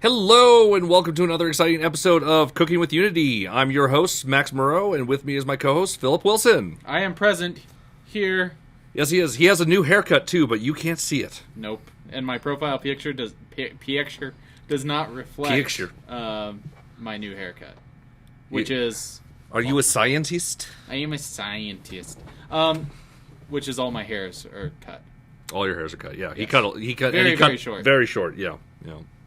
Hello, and welcome to another exciting episode of Cooking with Unity. I'm your host, Max Moreau, and with me is my co-host, Philip Wilson. I am present here. Yes, he is. He has a new haircut, too, but you can't see it. Nope. And my profile picture does not reflect my new haircut, which is... Are you a scientist? I am a scientist. Which is all my hairs are cut. All your hairs are cut, yeah. Yes. He cut very short. Very short, yeah.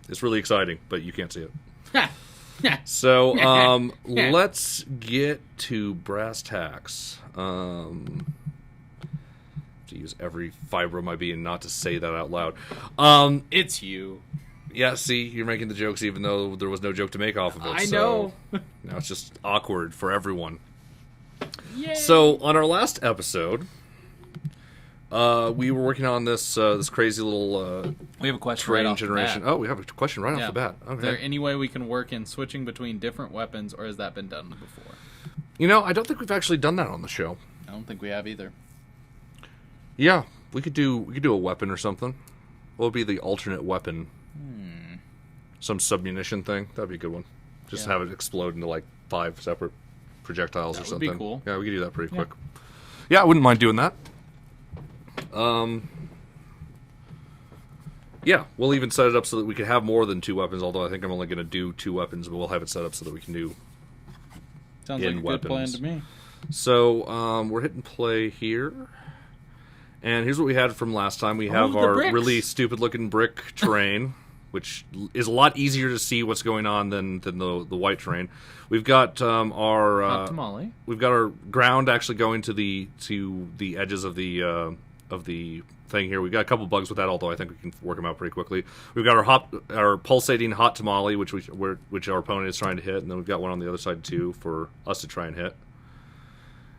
It's really exciting, but you can't see it. So, let's get to brass tacks. To use every fiber of my being not to say that out loud. It's you. Yeah, see, you're making the jokes even though there was no joke to make off of it. I know. Now it's just awkward for everyone. Yay. So, on our last episode, we were working on this crazy little we have a question terrain right off generation. the bat. Oh, we have a question right off the bat. Okay. Is there any way we can work in switching between different weapons, or has that been done before? You know, I don't think we've actually done that on the show. I don't think we have either. Yeah, we could do a weapon or something. What would be the alternate weapon? Some submunition thing. That'd be a good one. Just have it explode into like 5 separate projectiles or something. That would be cool. Yeah, we could do that pretty quick. Yeah, I wouldn't mind doing that. Yeah, we'll even set it up so that we can have more than 2 weapons, although I think I'm only going to do 2 weapons, but we'll have it set up so that we can do Sounds like a good plan to me. So, we're hitting play here. And here's what we had from last time. We have our bricks. really stupid-looking brick terrain, which is a lot easier to see what's going on than the white terrain. We've got our Hot tamale. We've got our ground actually going to the edges of the thing here. We've got a couple bugs with that, although I think we can work them out pretty quickly. We've got our pulsating hot tamale, which our opponent is trying to hit, and then we've got one on the other side too for us to try and hit.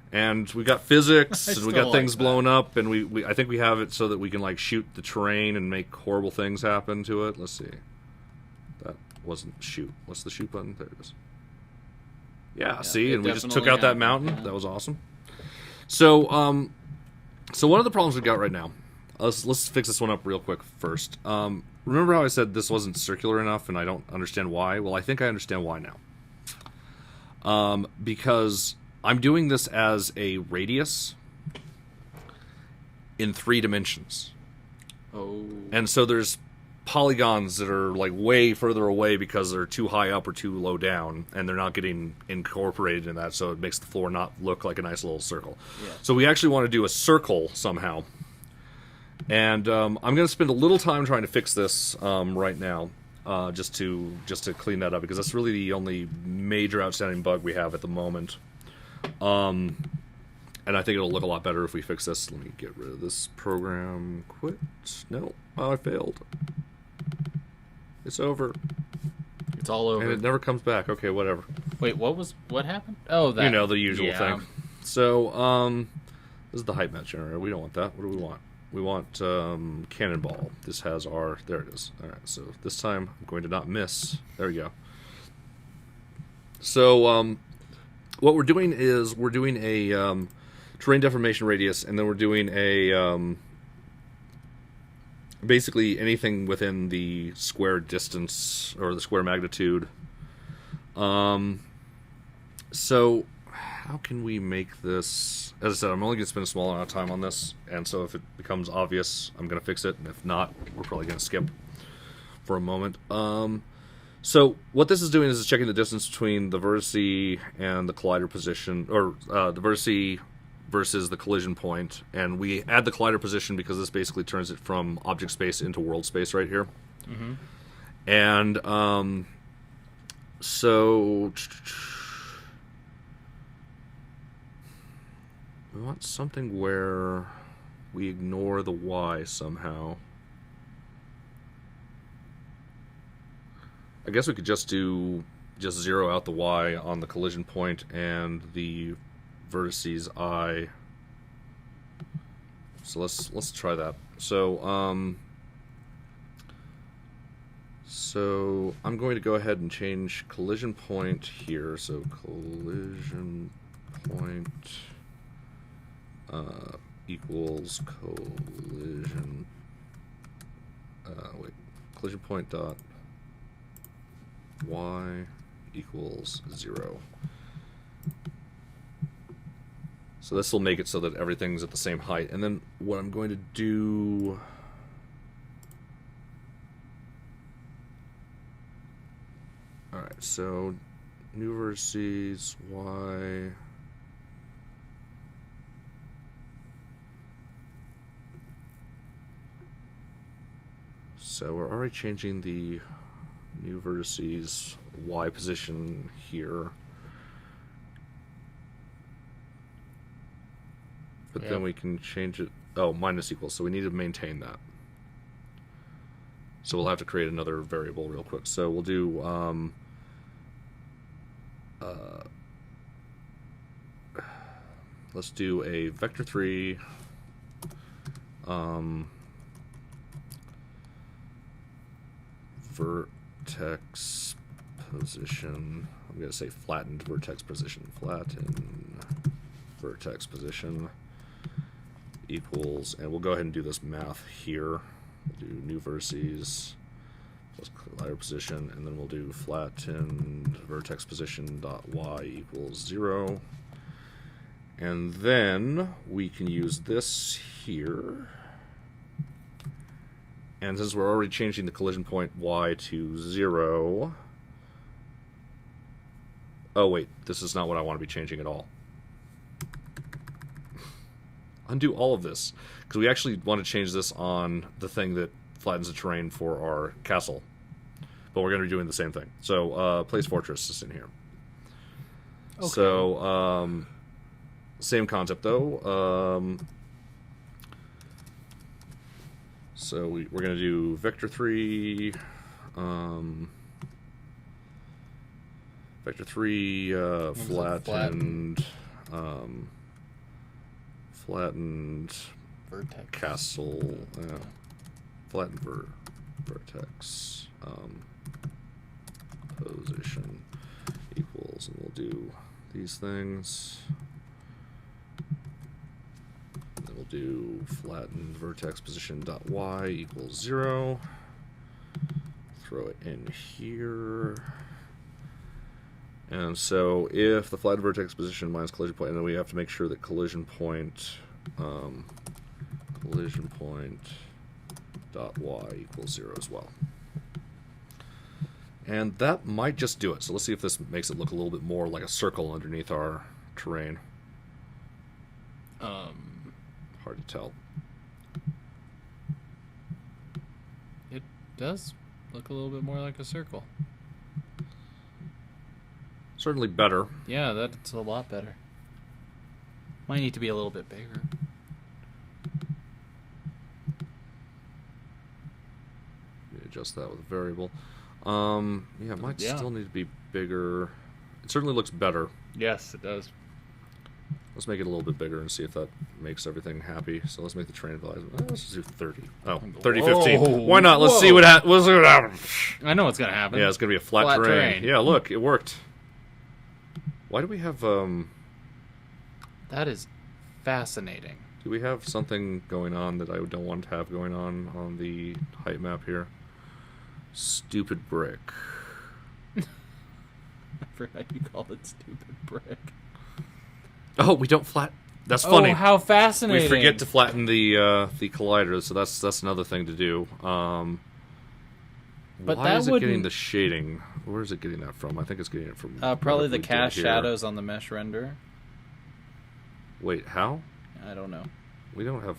And we got physics, and we got things blown up, and we I think we have it so that we can like shoot the terrain and make horrible things happen to it. Let's see. That wasn't shoot. What's the shoot button? There it is. Yeah, see, and we just took out that mountain. Yeah. That was awesome. So, so one of the problems we've got right now. Let's fix this one up real quick first. Remember how I said this wasn't circular enough, and I don't understand why? Well, I think I understand why now. Because I'm doing this as a radius in 3 dimensions. Oh. And so there's polygons that are like way further away because they're too high up or too low down, and they're not getting incorporated in that, so it makes the floor not look like a nice little circle. Yeah. So we actually want to do a circle somehow. And I'm going to spend a little time trying to fix this right now. Just to clean that up, because that's really the only major outstanding bug we have at the moment. And I think it'll look a lot better if we fix this. Let me get rid of this program. Quit. No. Oh, I failed. It's over. It's all over. And it never comes back. Okay, whatever. Wait, what happened? Oh, that. You know, the usual thing. So, this is the height map generator. We don't want that. What do we want? We want cannonball. This has our... There it is. All right, so this time I'm going to not miss. There we go. So, what we're doing is we're doing a terrain deformation radius, and then we're doing a... basically anything within the square distance, or the square magnitude. So, how can we make this... As I said, I'm only going to spend a small amount of time on this, and so if it becomes obvious, I'm going to fix it, and if not, we're probably going to skip for a moment. So what this is doing is checking the distance between the vertice and the collider position, or the vertice versus the collision point, and we add the collider position because this basically turns it from object space into world space right here. Mm-hmm. And so... we want something where we ignore the Y somehow. I guess we could just zero out the Y on the collision point and the vertices I. So let's try that. So I'm going to go ahead and change collision point here. So collision point equals collision. Collision point dot y equals 0. So this will make it so that everything's at the same height. And then what I'm going to do... Alright, so new vertices, y... So we're already changing the new vertices y position here. But then we can change it... Oh, minus equals, so we need to maintain that. So we'll have to create another variable real quick. So we'll do... let's do a vector3 vertex position. I'm going to say flattened vertex position. Flatten vertex position equals, and we'll go ahead and do this math here. We'll do new vertices plus collider position, and then we'll do flattened vertex position dot y equals 0. And then we can use this here. And since we're already changing the collision point y to 0... Oh, wait. This is not what I want to be changing at all. Undo all of this. Because we actually want to change this on the thing that flattens the terrain for our castle. But we're going to be doing the same thing. So, place fortress is in here. Okay. So, same concept, though. So we're going to do vector3, flattened, flattened vertex castle, flattened vertex position equals, and we'll do these things. We'll do flattened vertex position dot y equals 0. Throw it in here. And so if the flattened vertex position minus collision point, and then we have to make sure that collision point dot y equals 0 as well. And that might just do it. So let's see if this makes it look a little bit more like a circle underneath our terrain. Hard to tell. It does look a little bit more like a circle. Certainly better. Yeah, that's a lot better. Might need to be a little bit bigger. Adjust that with a variable. Yeah, it might still need to be bigger. It certainly looks better. Yes, it does. Let's make it a little bit bigger and see if that makes everything happy. So let's make the train value. Let's just do 30. Oh, 30, 15. Why not? Let's see what happens. I know what's going to happen. Yeah, it's going to be a flat terrain. Yeah, look, it worked. Why do we have... That is fascinating. Do we have something going on that I don't want to have going on the height map here? Stupid brick. I forgot you called it stupid brick. Oh, we don't flat. That's funny. Oh, how fascinating! We forget to flatten the collider, so that's another thing to do. But why is it getting the shading? Where is it getting that from? I think it's getting it from probably the cast shadows on the mesh render. Wait, how? I don't know. We don't have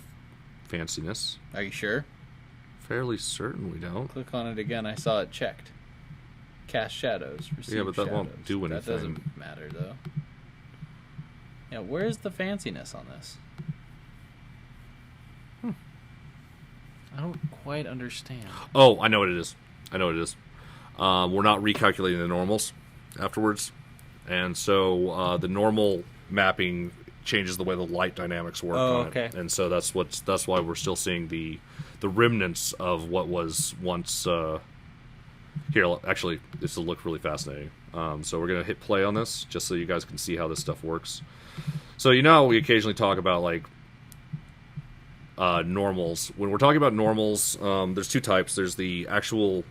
fanciness. Are you sure? Fairly certain we don't. Click on it again. I saw it checked. Cast shadows. Yeah, but that won't do anything. That doesn't matter though. Yeah, where's the fanciness on this? I don't quite understand. Oh, I know what it is. We're not recalculating the normals afterwards. And so the normal mapping changes the way the light dynamics work on it. And so that's why we're still seeing the remnants of what was once... Here, actually, this will look really fascinating. So we're going to hit play on this, just so you guys can see how this stuff works. So we occasionally talk about, like, normals. When we're talking about normals, there's two types. There's the actual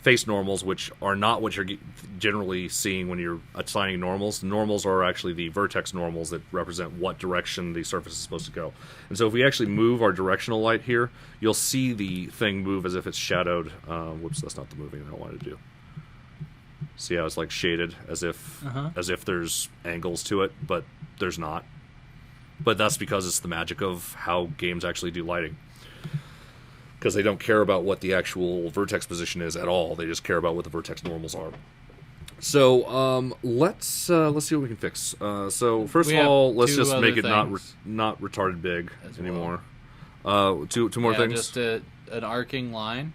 face normals, which are not what you're generally seeing when you're assigning normals. The normals are actually the vertex normals that represent what direction the surface is supposed to go. And so if we actually move our directional light here, you'll see the thing move as if it's shadowed. Whoops, that's not the moving that I wanted to do. See how it's like shaded as if there's angles to it, but there's not. But that's because it's the magic of how games actually do lighting. Because they don't care about what the actual vertex position is at all. They just care about what the vertex normals are. So let's see what we can fix. So first of all, let's just make it not retarded big anymore. Two more things. Just an arcing line.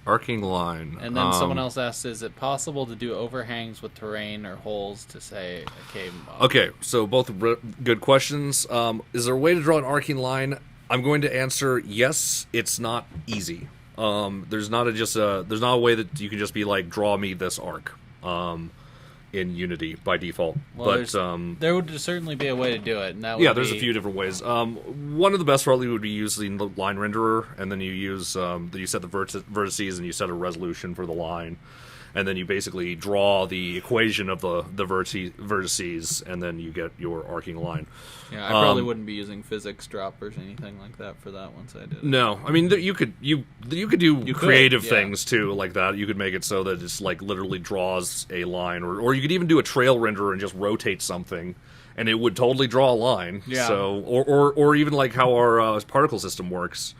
Arcing line. And then someone else asked, is it possible to do overhangs with terrain or holes to, say, a cave mob? Okay, so both good questions. Is there a way to draw an arcing line? I'm going to answer yes. It's not easy. There's not a way that you can just be like, draw me this arc in Unity by default. Well, but there would certainly be a way to do it. And that would there's a few different ways. One of the best probably would be using the line renderer, and then you use you set the vertices and you set a resolution for the line. And then you basically draw the equation of the vertices, and then you get your arcing line. Yeah, I probably wouldn't be using physics droppers or anything like that for that once I did it. No, I mean you could do creative things too like that. You could make it so that it's like literally draws a line, or you could even do a trail renderer and just rotate something, and it would totally draw a line. Yeah. So or even like how our particle system works,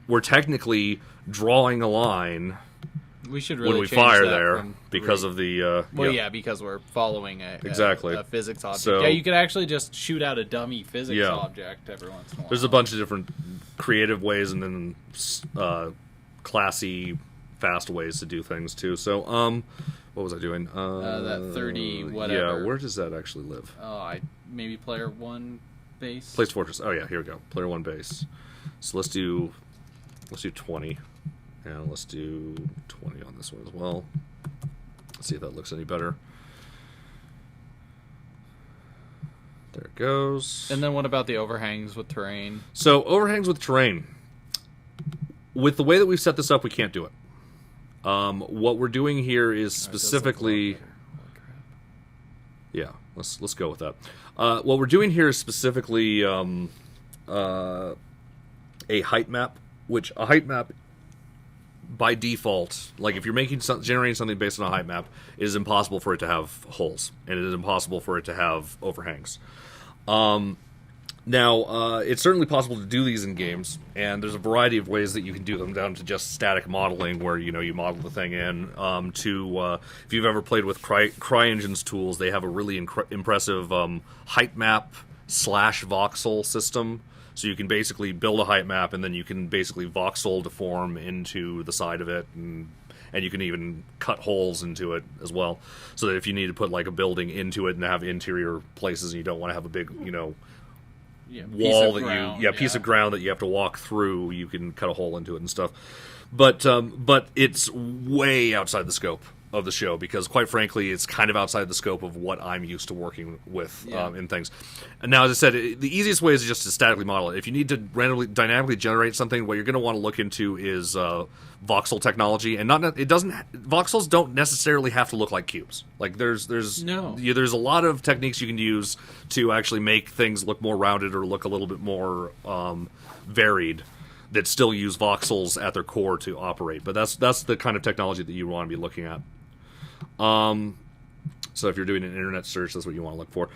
we're technically drawing a line. We should really when we change fire that there because of the because we're following a physics object. So, you could actually just shoot out a dummy physics object every once in a while. There's a bunch of different creative ways and then classy, fast ways to do things too. So what was I doing? That 30 whatever. Yeah, where does that actually live? Maybe player 1 base. Place Fortress. Oh yeah, here we go. Player 1 base. So let's do 20. And let's do 20 on this one as well. Let's see if that looks any better. There it goes. And then what about the overhangs with terrain? So overhangs with terrain. With the way that we've set this up, we can't do it. What we're doing here is specifically... Yeah, let's go with that. What we're doing here is specifically a height map, which a height map... by default, like if you're generating something based on a height map, it is impossible for it to have holes, and it is impossible for it to have overhangs. Now, it's certainly possible to do these in games, and there's a variety of ways that you can do them, down to just static modeling, where you model the thing in. If you've ever played with CryEngine's tools, they have a really impressive height map / voxel system. So you can basically build a height map, and then you can basically voxel deform into the side of it, and you can even cut holes into it as well. So that if you need to put like a building into it and have interior places, and you don't want to have a big, wall piece of ground that you have to walk through, you can cut a hole into it and stuff. But it's way outside the scope of the show, because quite frankly it's kind of outside the scope of what I'm used to working with in things. And now, as I said, the easiest way is just to statically model it. If you need to dynamically generate something, what you're going to want to look into is voxel technology, and voxels don't necessarily have to look like cubes. Like there's a lot of techniques you can use to actually make things look more rounded or look a little bit more varied, that still use voxels at their core to operate. But that's the kind of technology that you want to be looking at. So if you're doing an internet search, that's what you want to look for.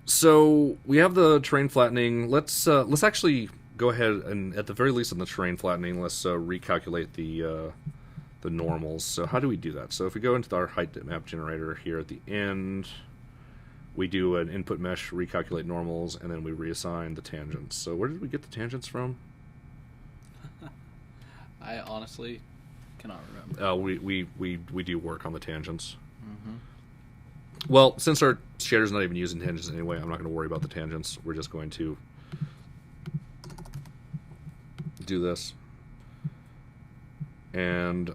So we have the terrain flattening. Let's actually go ahead and, at the very least on the terrain flattening, let's recalculate the normals. So how do we do that? So if we go into our height map generator here at the end, we do an input mesh, recalculate normals, and then we reassign the tangents. So where did we get the tangents from? I honestly cannot remember. We do work on the tangents. Mm-hmm. Well, since our shader's not even using tangents anyway, I'm not going to worry about the tangents. We're just going to do this and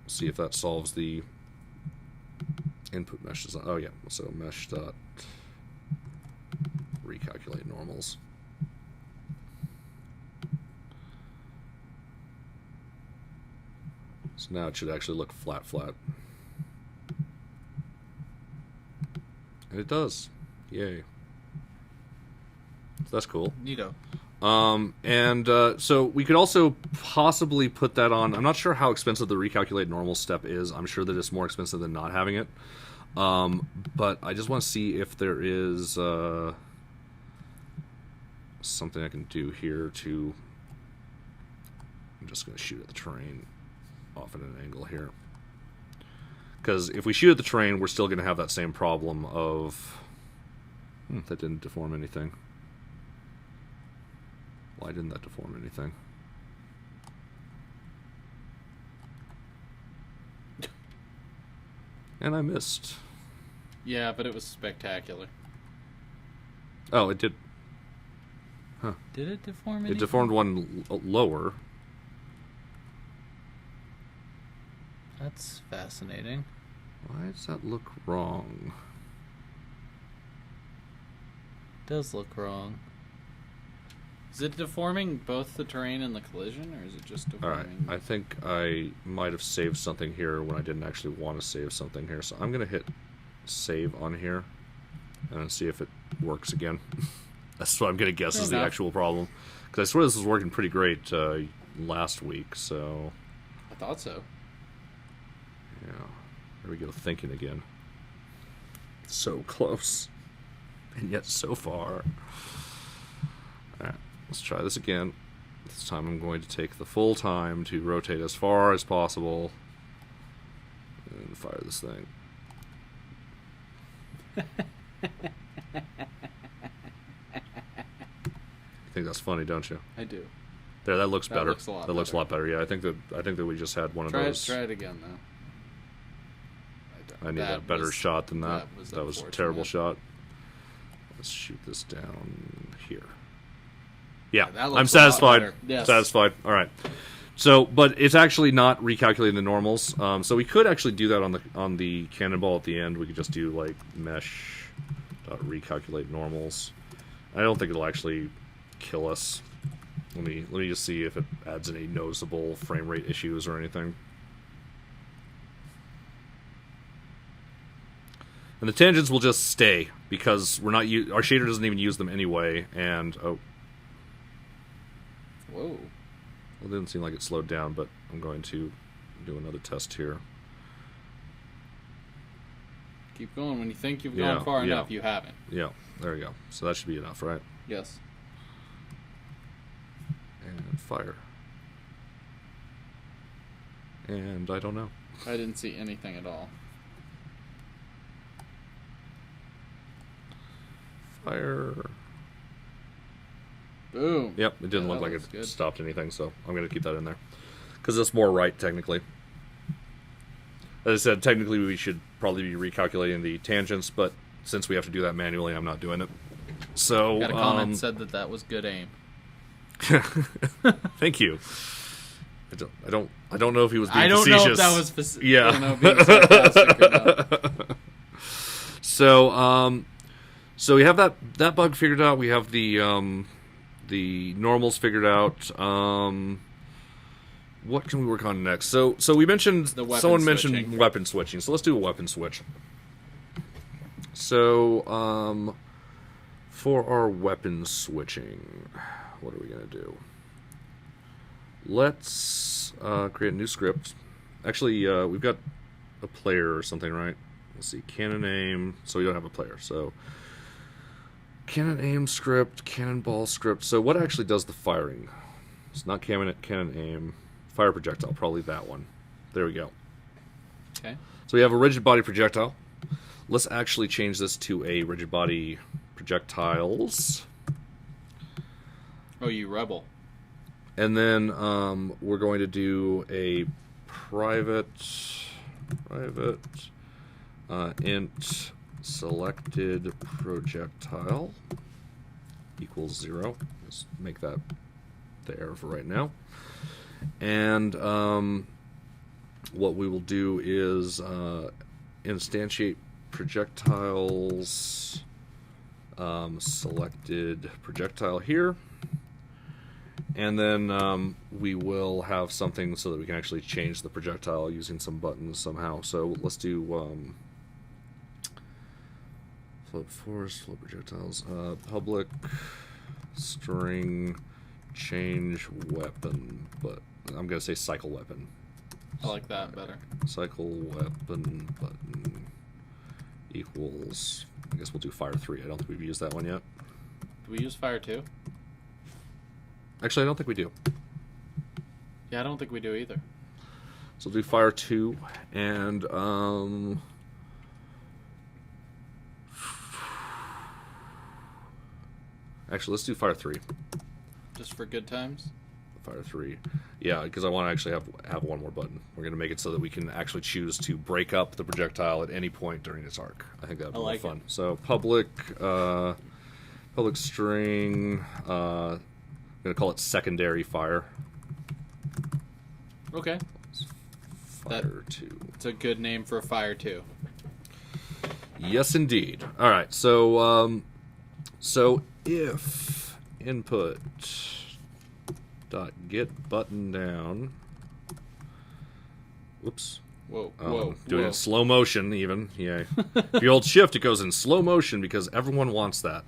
see if that solves the input mesh design. Oh yeah, so mesh dot recalculate normals. So now it should actually look flat. And it does. Yay. So that's cool. Neato. So we could also possibly put that on. I'm not sure how expensive the Recalculate Normals step is. I'm sure that it's more expensive than not having it. But I just want to see if there is something I can do here to... I'm just going to shoot at the terrain off at an angle here. Because if we shoot at the terrain, we're still going to have that same problem of... that didn't deform anything. Why didn't that deform anything? And I missed. Yeah, but it was spectacular. Oh, it did. Huh. Did it deform anything? It deformed one lower. That's fascinating. Why does that look wrong? It does look wrong. Is it deforming both the terrain and the collision, or is it just deforming? Alright, I think I might have saved something here when I didn't actually want to save something here. So I'm going to hit save on here and see if it works again. That's what I'm going to guess is the actual problem. Because I swear this was working pretty great last week, so... I thought so. Yeah. There we go, thinking again. So close. And yet so far. Alright, let's try this again. This time I'm going to take the full time to rotate as far as possible. And fire this thing. You think that's funny, don't you? I do. There, that looks better. Looks a lot that looks a lot better. Yeah, I think that we just had one of those. Try it again, though. I need a better shot than that. That was a terrible shot. Let's shoot this down here. Yeah, I'm satisfied. Yes. Satisfied. All right. So, but it's actually not recalculating the normals. So we could actually do that on the cannonball at the end. We could just do like mesh recalculate normals. I don't think it'll actually kill us. Let me just see if it adds any noticeable frame rate issues or anything. And the tangents will just stay because we're not our shader doesn't even use them anyway. And oh, whoa, well, it didn't seem like it slowed down, but I'm going to do another test here. Keep going. When you think you've gone far enough, you haven't. Yeah, there we go. So that should be enough, right? Yes. And fire. And I don't know. I didn't see anything at all. Fire. Boom. Yep, it didn't look like it stopped anything, so I'm going to keep that in there. Because it's more right, technically. As I said, technically we should probably be recalculating the tangents, but since we have to do that manually, I'm not doing it. So, got a comment said that was good aim. Thank you. I don't know if he was being facetious. I don't know if that was facetious. Yeah. I don't know being sarcastic or not. So we have that bug figured out. We have the normals figured out. What can we work on next? So we mentioned someone mentioned weapon switching. So let's do a weapon switch. So for our weapon switching, what are we gonna do? Let's create a new script. Actually, we've got a player or something, right? Let's see, cannon aim. So we don't have a player. So cannon aim script, cannonball script. So what actually does the firing? It's not cannon aim. Fire projectile, probably that one. There we go. Okay. So we have a rigid body projectile. Let's actually change this to a rigid body projectiles. Oh, you rebel. And then we're going to do a private int selected projectile equals 0. Just make that the error for right now. And what we will do is instantiate projectiles selected projectile here, And then we will have something so that we can actually change the projectile using some buttons somehow. So let's do flip force, flip projectiles, public string change weapon, but I'm going to say cycle weapon. I like that better. Cycle weapon button equals, I guess we'll do fire 3. I don't think we've used that one yet. Do we use fire 2? Actually, I don't think we do. Yeah, I don't think we do either. So we'll do fire 2, and actually, let's do fire 3. Just for good times? Fire 3. Yeah, because I want to actually have one more button. We're going to make it so that we can actually choose to break up the projectile at any point during its arc. I think that would be more fun. So public string, I'm going to call it secondary fire. Okay. Fire 2. It's a good name for fire 2. Yes, indeed. All right, so if input dot get button down. Whoops. Whoa. Doing it in slow motion, even. Yeah. If you hold shift, it goes in slow motion because everyone wants that.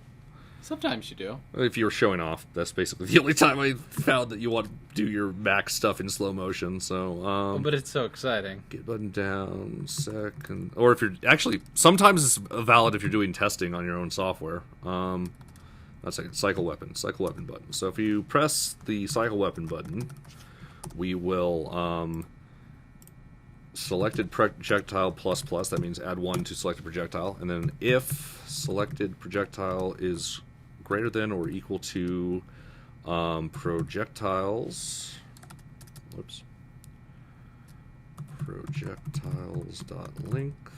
Sometimes you do. If you were showing off, that's basically the only time I found that you want to do your Mac stuff in slow motion. So, but it's so exciting. Get button down, second. Or if you're actually, sometimes it's valid if you're doing testing on your own software. That's a cycle weapon button. So if you press the cycle weapon button, we will selected projectile plus plus. That means add 1 to selected projectile, and then if selected projectile is greater than or equal to projectiles. Whoops. Projectiles.length.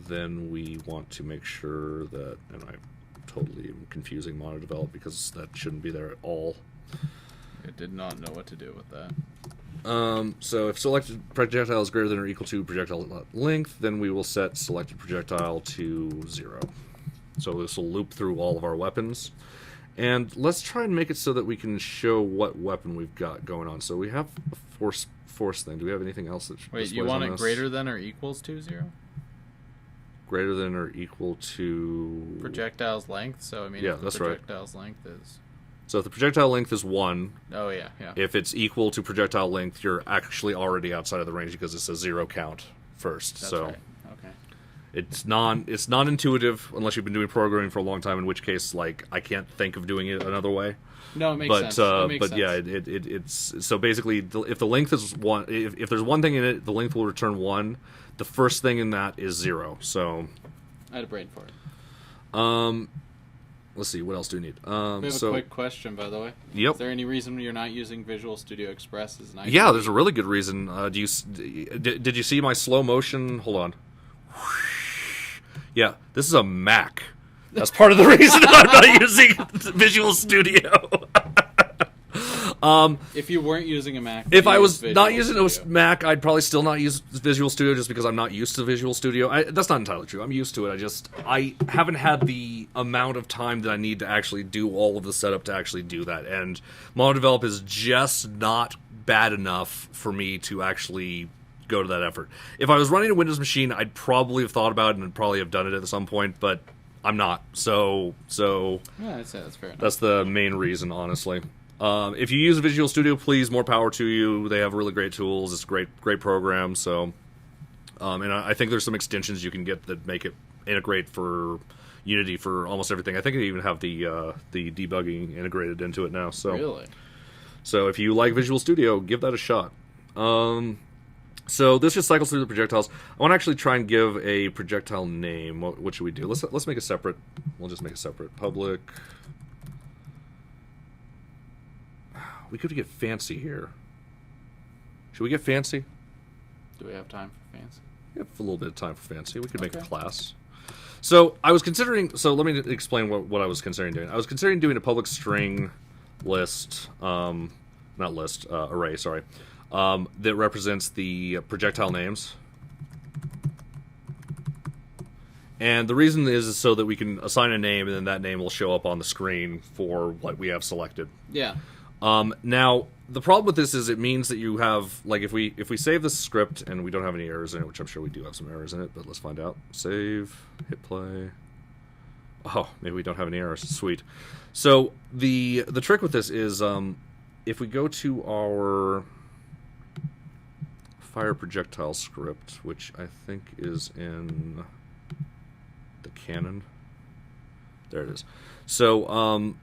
Then we want to make sure that, and I'm totally confusing monodevelop because that shouldn't be there at all. It did not know what to do with that. So if selected projectile is greater than or equal to projectile length, then we will set selected projectile to 0. So this will loop through all of our weapons. And let's try and make it so that we can show what weapon we've got going on. So we have a force thing. Do we have anything else that Wait, you want it greater than or equals to 0? Greater than or equal to projectile's length. So I mean, yeah, if the that's projectile's length is. So if the projectile length is 1. Oh yeah. If it's equal to projectile length, you're actually already outside of the range because it's a 0 count first. That's so right. Okay. it's non-intuitive unless you've been doing programming for a long time. In which case, like, I can't think of doing it another way. No, it makes sense. But yeah, it's so basically if the length is 1, if there's one thing in it, the length will return 1. The first thing in that is 0. So I had a brain for it. Let's see, what else do we need? We have a quick question, by the way. Yep. Is there any reason you're not using Visual Studio Express as an IDE? Yeah, there's a really good reason. Did you see my slow motion? Hold on. Yeah, this is a Mac. That's part of the reason I'm not using Visual Studio. If you weren't using a Mac, if I was not using a Mac, I'd probably still not use Visual Studio just because I'm not used to Visual Studio. That's not entirely true. I'm used to it. I haven't had the amount of time that I need to actually do all of the setup to actually do that. And monodevelop is just not bad enough for me to actually go to that effort. If I was running a Windows machine, I'd probably have thought about it and I'd probably have done it at some point, but I'm not. So yeah, that's fair enough. That's the main reason, honestly. If you use Visual Studio, please, more power to you. They have really great tools. It's a great program. So, and I think there's some extensions you can get that make it integrate for Unity for almost everything. I think they even have the debugging integrated into it now. So, really? So if you like Visual Studio, give that a shot. So this just cycles through the projectiles. I want to actually try and give a projectile name. What should we do? Let's make it separate. We'll just make it separate. Public. We could get fancy here. Should we get fancy? Do we have time for fancy? We have a little bit of time for fancy. We could make a class. So I was considering. So let me explain what I was considering doing. I was considering doing a public string list, array. Sorry, that represents the projectile names, And the reason is so that we can assign a name, and then that name will show up on the screen for what we have selected. Yeah. Now, the problem with this is it means that you have, like, if we save this script and we don't have any errors in it, which I'm sure we do have some errors in it, but let's find out. Save, hit play. Oh, maybe we don't have any errors. Sweet. So the trick with this is if we go to our fire projectile script, which I think is in the cannon. There it is. So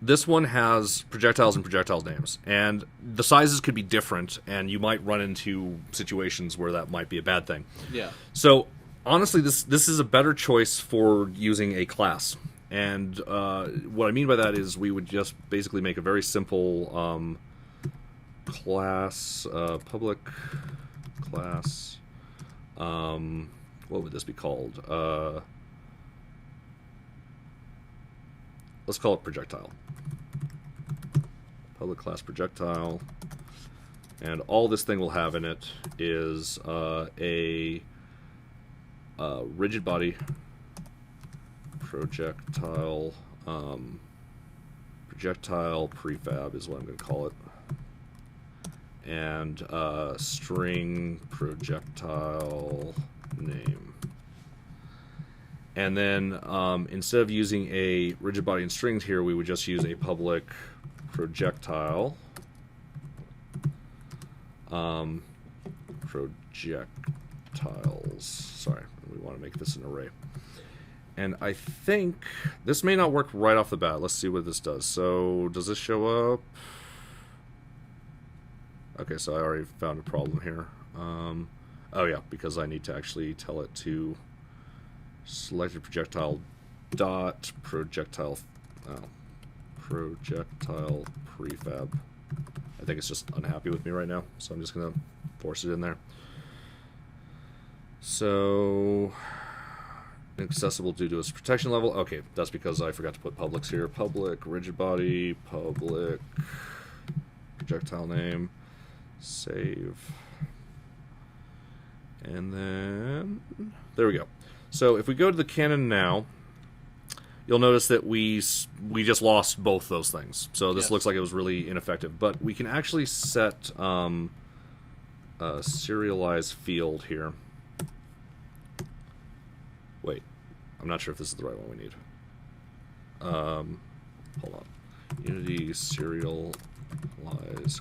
this one has projectiles and projectile names, and the sizes could be different, and you might run into situations where that might be a bad thing. Yeah. So honestly, this is a better choice for using a class. And what I mean by that is we would just basically make a very simple class, public class. What would this be called? Let's call it projectile. Public class projectile. And all this thing will have in it is a rigid body projectile projectile prefab is what I'm going to call it, and string projectile name. And then instead of using a rigid body and strings here, we would just use a public projectile projectiles. Sorry, we want to make this an array. And I think this may not work right off the bat. Let's see what this does. So does this show up? Okay, so I already found a problem here. Oh yeah, because I need to actually tell it to selected projectile dot projectile projectile prefab. I think it's just unhappy with me right now, so I'm just gonna force it in there. So inaccessible due to its protection level. Okay, that's because I forgot to put publics here. Public rigid body, public projectile name, save, and then there we go. So if we go to the cannon now, you'll notice that we just lost both those things. So this looks like it was really ineffective. But we can actually set a serialize field here. Wait, I'm not sure if this is the right one we need. Hold on. Unity serialize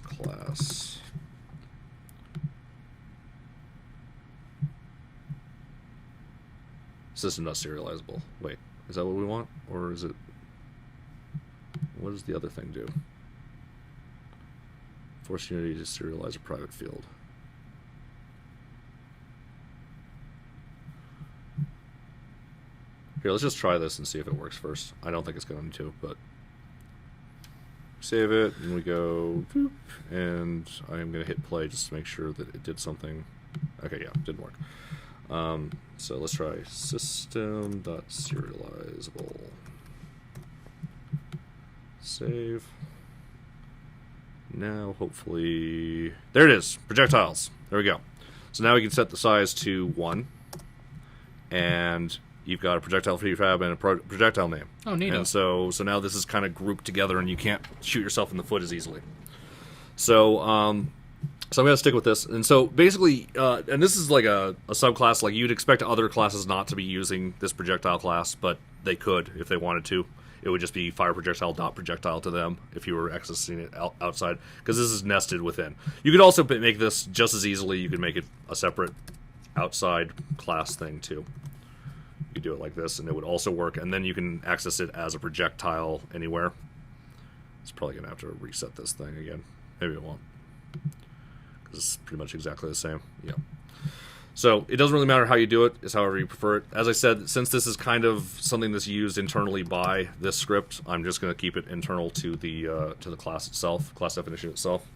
class. System not serializable. Wait, is that what we want? Or is it... What does the other thing do? Force Unity to serialize a private field. Here, let's just try this and see if it works first. I don't think it's going to, but... Save it, and we go... Boop, and I am going to hit play just to make sure that it did something. Okay, yeah, it didn't work. So let's try system.serializable. Save. Now, hopefully... There it is! Projectiles. There we go. So now we can set the size to 1. And you've got a projectile prefab and a projectile name. Oh, neat. And so now this is kind of grouped together and you can't shoot yourself in the foot as easily. So I'm going to stick with this. And so basically, and this is like a subclass, like you'd expect other classes not to be using this projectile class, but they could if they wanted to. It would just be fire projectile dot projectile to them if you were accessing it outside, because this is nested within. You could also make this just as easily. You could make it a separate outside class thing too. You could do it like this, and it would also work. And then you can access it as a projectile anywhere. It's probably going to have to reset this thing again. Maybe it won't, because it's pretty much exactly the same. Yeah. So it doesn't really matter how you do it, it's however you prefer it. As I said, since this is kind of something that's used internally by this script, I'm just going to keep it internal to the class itself, class definition itself.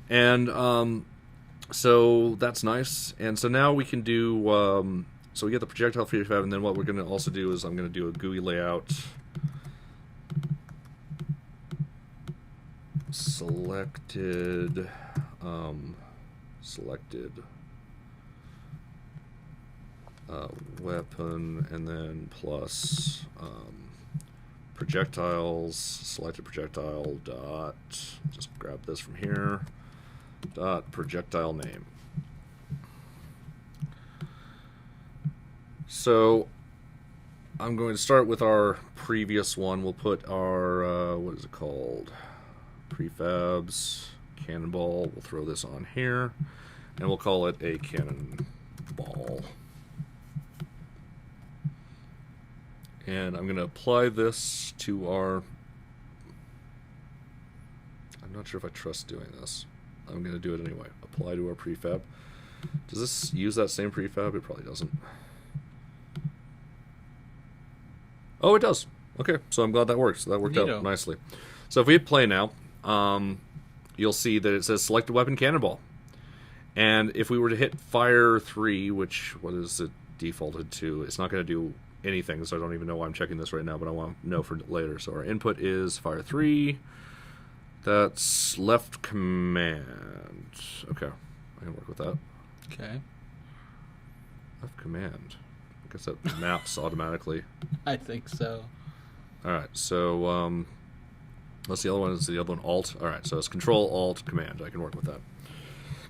And so that's nice. And so now we can do, so we get the projectile prefab, and then what we're going to also do is I'm going to do a GUI layout. Selected, weapon, and then plus projectiles, selected projectile dot, just grab this from here, dot projectile name. So I'm going to start with our previous one. We'll put our, what is it called? Prefabs, cannonball. We'll throw this on here, and we'll call it a cannonball. And I'm going to apply this to our... I'm not sure if I trust doing this. I'm going to do it anyway. Apply to our prefab. Does this use that same prefab? It probably doesn't. Oh, it does. Okay, so I'm glad that works. That worked out nicely. So if we hit play now, you'll see that it says select a weapon cannonball. And if we were to hit fire 3, which, what is it defaulted to? It's not going to do anything, so I don't even know why I'm checking this right now, but I want to know for later. So our input is fire 3. That's left command. Okay, I can work with that. Okay. Left command. I guess that maps automatically. I think so. All right, so what's the other one? Is the other one Alt? All right, so it's Control Alt Command. I can work with that.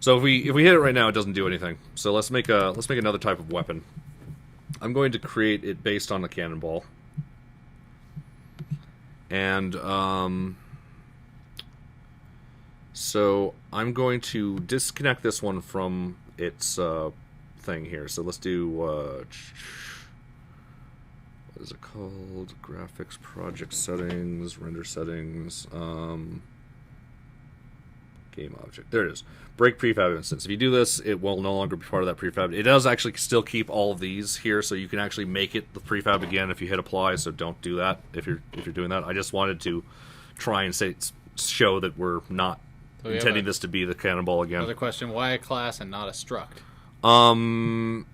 So if we hit it right now, it doesn't do anything. So let's make another type of weapon. I'm going to create it based on the cannonball, and so I'm going to disconnect this one from its thing here. So let's do what is it called? Graphics, project settings, render settings, game object. There it is. Break prefab instance. If you do this, it will no longer be part of that prefab. It does actually still keep all of these here, so you can actually make it the prefab again if you hit apply. So don't do that if you're doing that. I just wanted to try and show that we're not intending this to be the cannonball again. Another question: why a class and not a struct? In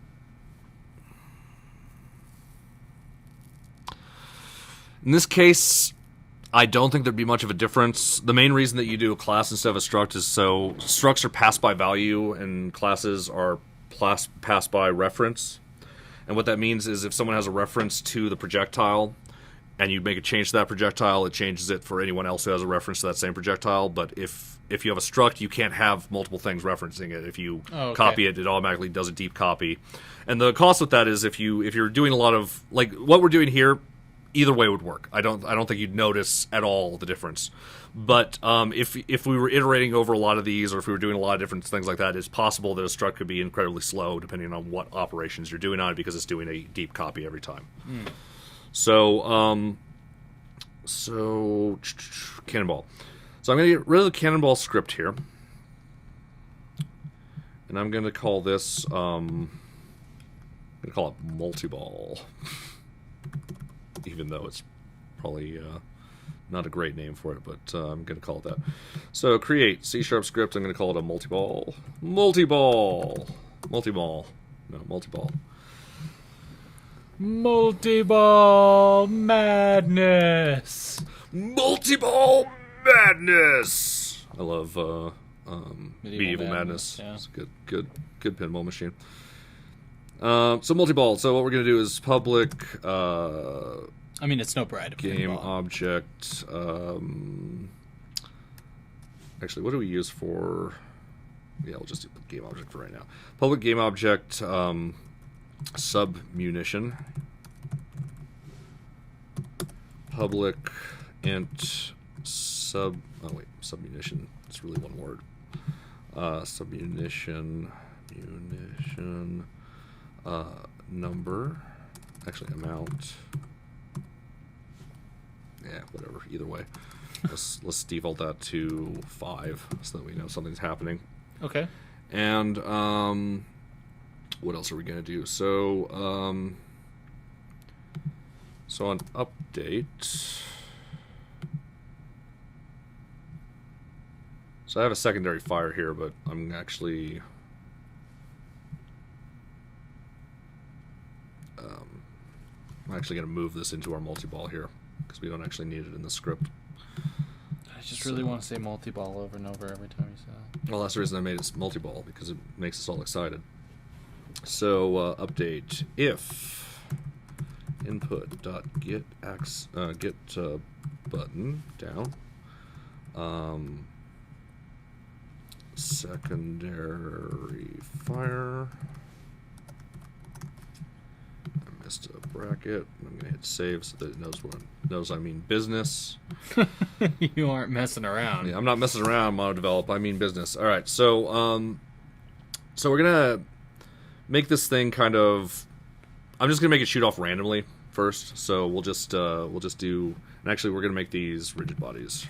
this case, I don't think there'd be much of a difference. The main reason that you do a class instead of a struct is so structs are passed by value and classes are passed by reference. And what that means is if someone has a reference to the projectile and you make a change to that projectile, it changes it for anyone else who has a reference to that same projectile. But if you have a struct, you can't have multiple things referencing it. If you copy it, it automatically does a deep copy. And the cost with that is if you're doing a lot of, like what we're doing here, either way would work. I don't think you'd notice at all the difference. But if we were iterating over a lot of these, or if we were doing a lot of different things like that, it's possible that a struct could be incredibly slow depending on what operations you're doing on it, because it's doing a deep copy every time. So cannonball. So I'm going to get rid of the cannonball script here, and I'm going to call this I'm going to call it multi-ball. Even though it's probably not a great name for it, but I'm going to call it that. So create C# script. I'm going to call it a multi-ball. Multi-ball. Multi-ball. No, multi-ball. Multi-ball madness. Multi-ball madness. I love medieval madness. Yeah. It's a good pinball machine. So multi-ball. So what we're going to do is public. I mean, it's no pride of game pinball. object. Actually, what do we use for? Yeah, we'll just do game object for right now. Public game object sub munition. Public int sub. Oh wait, sub munition. It's really one word. Sub munition. Number, actually amount. Yeah, whatever. Either way, let's default that to 5 so that we know something's happening. Okay. And what else are we gonna do? So on update. So I have a secondary fire here, but I'm actually. I'm actually going to move this into our multi-ball here because we don't actually need it in the script. I just really want to say multi-ball over and over every time you say it. Well, that's the reason I made it multi-ball, because it makes us all excited. So update if input dot get button down secondary fire. I missed a bracket. I'm gonna hit save so that it knows I mean business. You aren't messing around. Yeah, I'm not messing around. Monodevelop. I mean business. All right. So so we're gonna make this thing kind of. I'm just gonna make it shoot off randomly first. So we'll just do. And actually, we're gonna make these rigid bodies.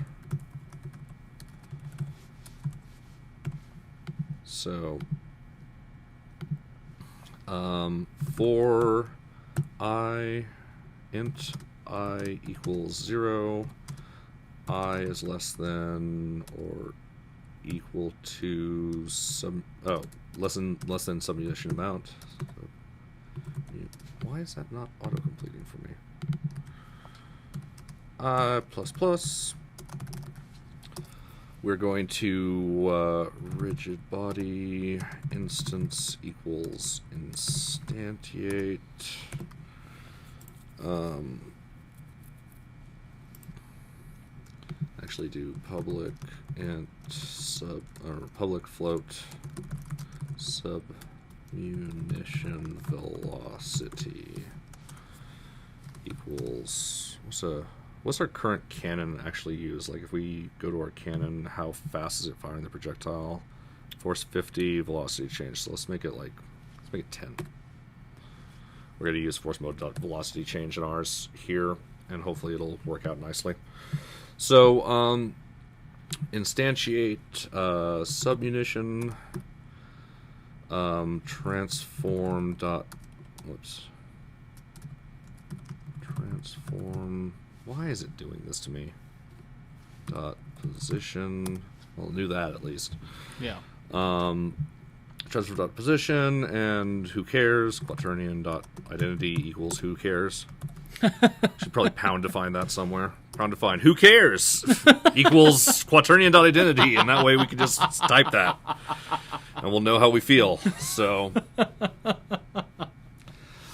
So for int I equals 0, I is less than or equal to less than submission amount. So, why is that not auto completing for me? Plus. We're going to rigid body instance equals instantiate. Actually do public int sub or public float submunition velocity equals what's our current cannon actually use? Like if we go to our cannon, how fast is it firing the projectile? Force 50, velocity change. So let's make it 10. We're going to use force mode velocity change in ours here, and hopefully it'll work out nicely. So instantiate submunition transform. Why is it doing this to me? Position. Well, knew that at least. Yeah. Transfer dot position and who cares? Quaternion dot identity equals who cares. Should probably pound define that somewhere. Pound define who cares equals Quaternion dot identity, and that way we can just type that, and we'll know how we feel. So.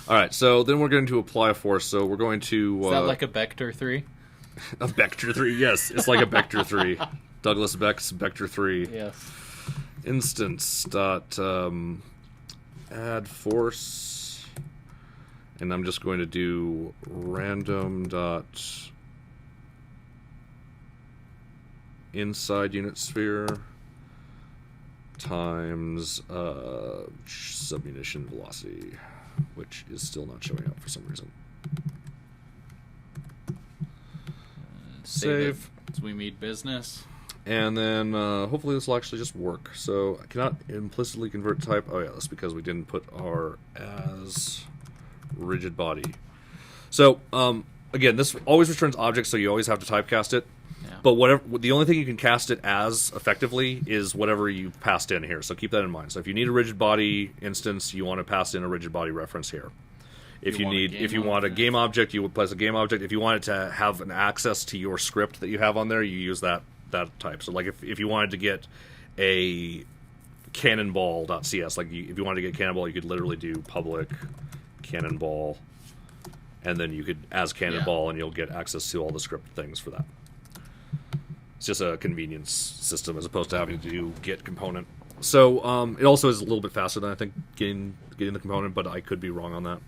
All right, so then we're going to apply a force. So we're going to... Is that like a Vector 3? A Vector 3, yes. It's like a Vector 3. Douglas Beck's Vector 3. Yes. Instance dot add force. And I'm just going to do random dot inside unit sphere times submunition velocity, which is still not showing up for some reason. Save. As we meet business. And then hopefully this will actually just work. So I cannot implicitly convert type. Oh yeah, that's because we didn't put our as rigid body. So again, this always returns objects, so you always have to typecast it. Yeah. But the only thing you can cast it as effectively is whatever you passed in here. So keep that in mind. So if you need a rigid body instance, you want to pass in a rigid body reference here. If you want a game object, you would place a game object. If you want it to have an access to your script that you have on there, you use that type. So like if you wanted to get a cannonball.cs, like if you wanted to get cannonball, you could literally do public cannonball, and then you could as cannonball, and you'll get access to all the script things for that. It's just a convenience system as opposed to having to do get component. So it also is a little bit faster than I think getting the component, but I could be wrong on that.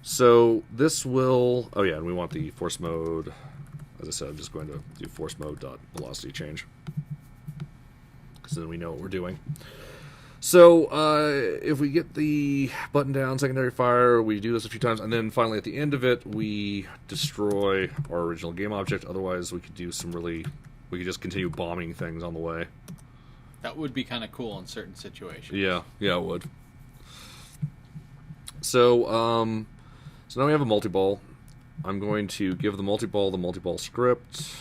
So this will... Oh yeah, and we want the force mode. As I said, I'm just going to do force mode dot velocity change, because then we know what we're doing. So if we get the button down, secondary fire, we do this a few times, and then finally at the end of it, we destroy our original game object. Otherwise, we could do we could just continue bombing things on the way. That would be kind of cool in certain situations. Yeah, it would. So now we have a multi-ball. I'm going to give the multi-ball script.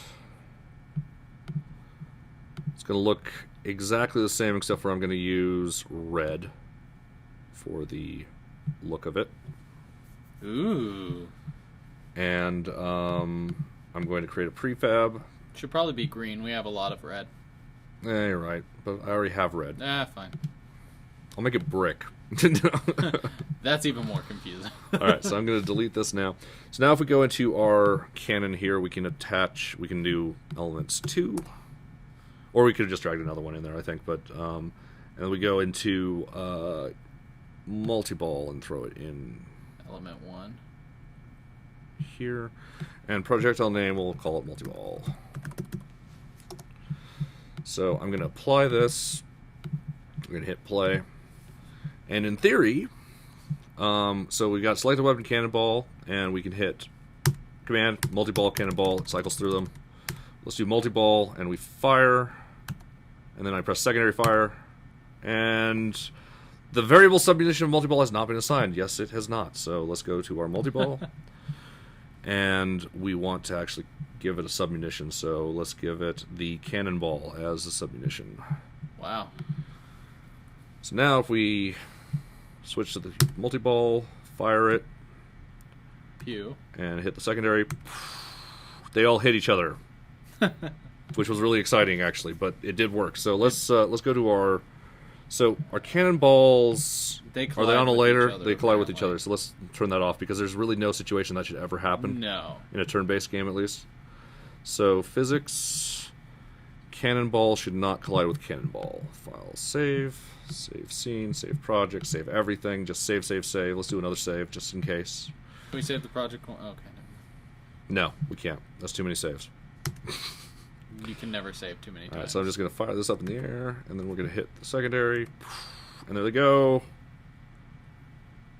It's going to look exactly the same, except for I'm going to use red for the look of it. Ooh. And I'm going to create a prefab. Should probably be green. We have a lot of red. You're right, but I already have red. Fine. I'll make it brick. That's even more confusing. All right, so I'm going to delete this now. So now if we go into our cannon here, we can do elements 2. Or we could have just dragged another one in there, I think. But and then we go into multi-ball and throw it in Element 1. Here. And projectile name, we'll call it multi-ball. So I'm going to apply this. I'm going to hit play. And in theory, so we got select the weapon cannonball, and we can hit command multi-ball cannonball. It cycles through them. Let's do multi-ball, and we fire. And then I press secondary fire. And the variable submunition of multi-ball has not been assigned. Yes, it has not. So let's go to our multi-ball. And we want to actually give it a submunition. So let's give it the cannonball as a submunition. Wow. So now if we switch to the multi-ball, fire it, pew, and hit the secondary, they all hit each other, which was really exciting actually, but it did work. So let's go to our cannonballs. Are they on a later? They collide with each other. So let's turn that off because there's really no situation that should ever happen. No. In a turn-based game at least. So physics, cannonball should not collide with cannonball. File save. Save scene, save project, save everything. Just save, save, save. Let's do another save, just in case. Can we save the project? Okay. No, we can't. That's too many saves. You can never save too many times. Alright, so I'm just going to fire this up in the air, and then we're going to hit the secondary. And there they go.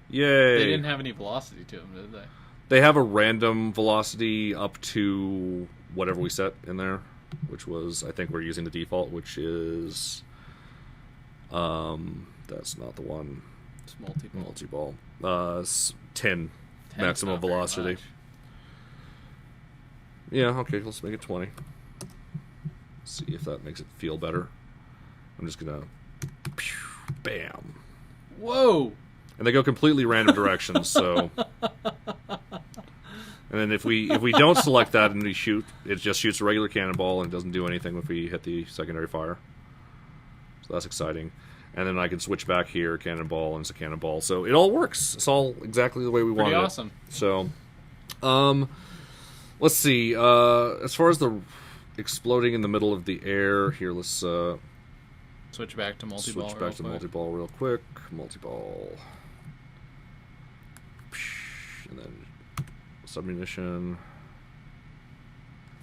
Yay. They didn't have any velocity to them, did they? They have a random velocity up to whatever we set in there, which was, I think we're using the default, which is... that's not the one. It's multi-ball. 10 maximum velocity. Yeah, okay, let's make it 20. See if that makes it feel better. I'm just gonna bam. Whoa! And they go completely random directions, so and then if we don't select that and we shoot, it just shoots a regular cannonball and doesn't do anything if we hit the secondary fire. So that's exciting. And then I can switch back here, cannonball, and it's a cannonball. So it all works. It's all exactly the way we wanted it. Pretty awesome. So, let's see. As far as the exploding in the middle of the air, here, let's switch back to multi-ball. Switch back to multi-ball real quick. Multi-ball. And then submunition.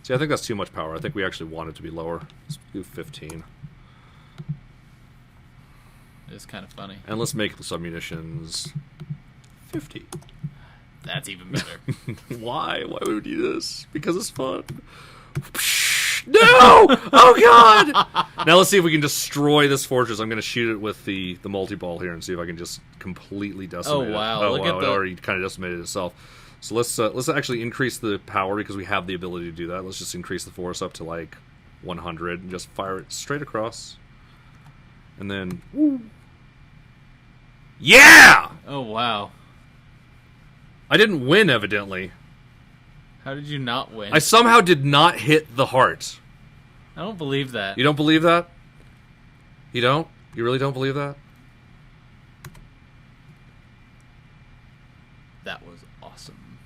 See, I think that's too much power. I think we actually want it to be lower. Let's do 15. It's kind of funny. And let's make the submunitions 50. That's even better. Why? Why would we do this? Because it's fun. No! Oh, God! Now let's see if we can destroy this fortress. I'm going to shoot it with the multi-ball here and see if I can just completely decimate it. Oh, wow. Oh, wow. It already kind of decimated itself. So let's actually increase the power because we have the ability to do that. Let's just increase the force up to like 100 and just fire it straight across. And then, woo. Yeah! Oh, wow. I didn't win, evidently. How did you not win? I somehow did not hit the heart. I don't believe that. You don't believe that? You don't? You really don't believe that? That was awesome.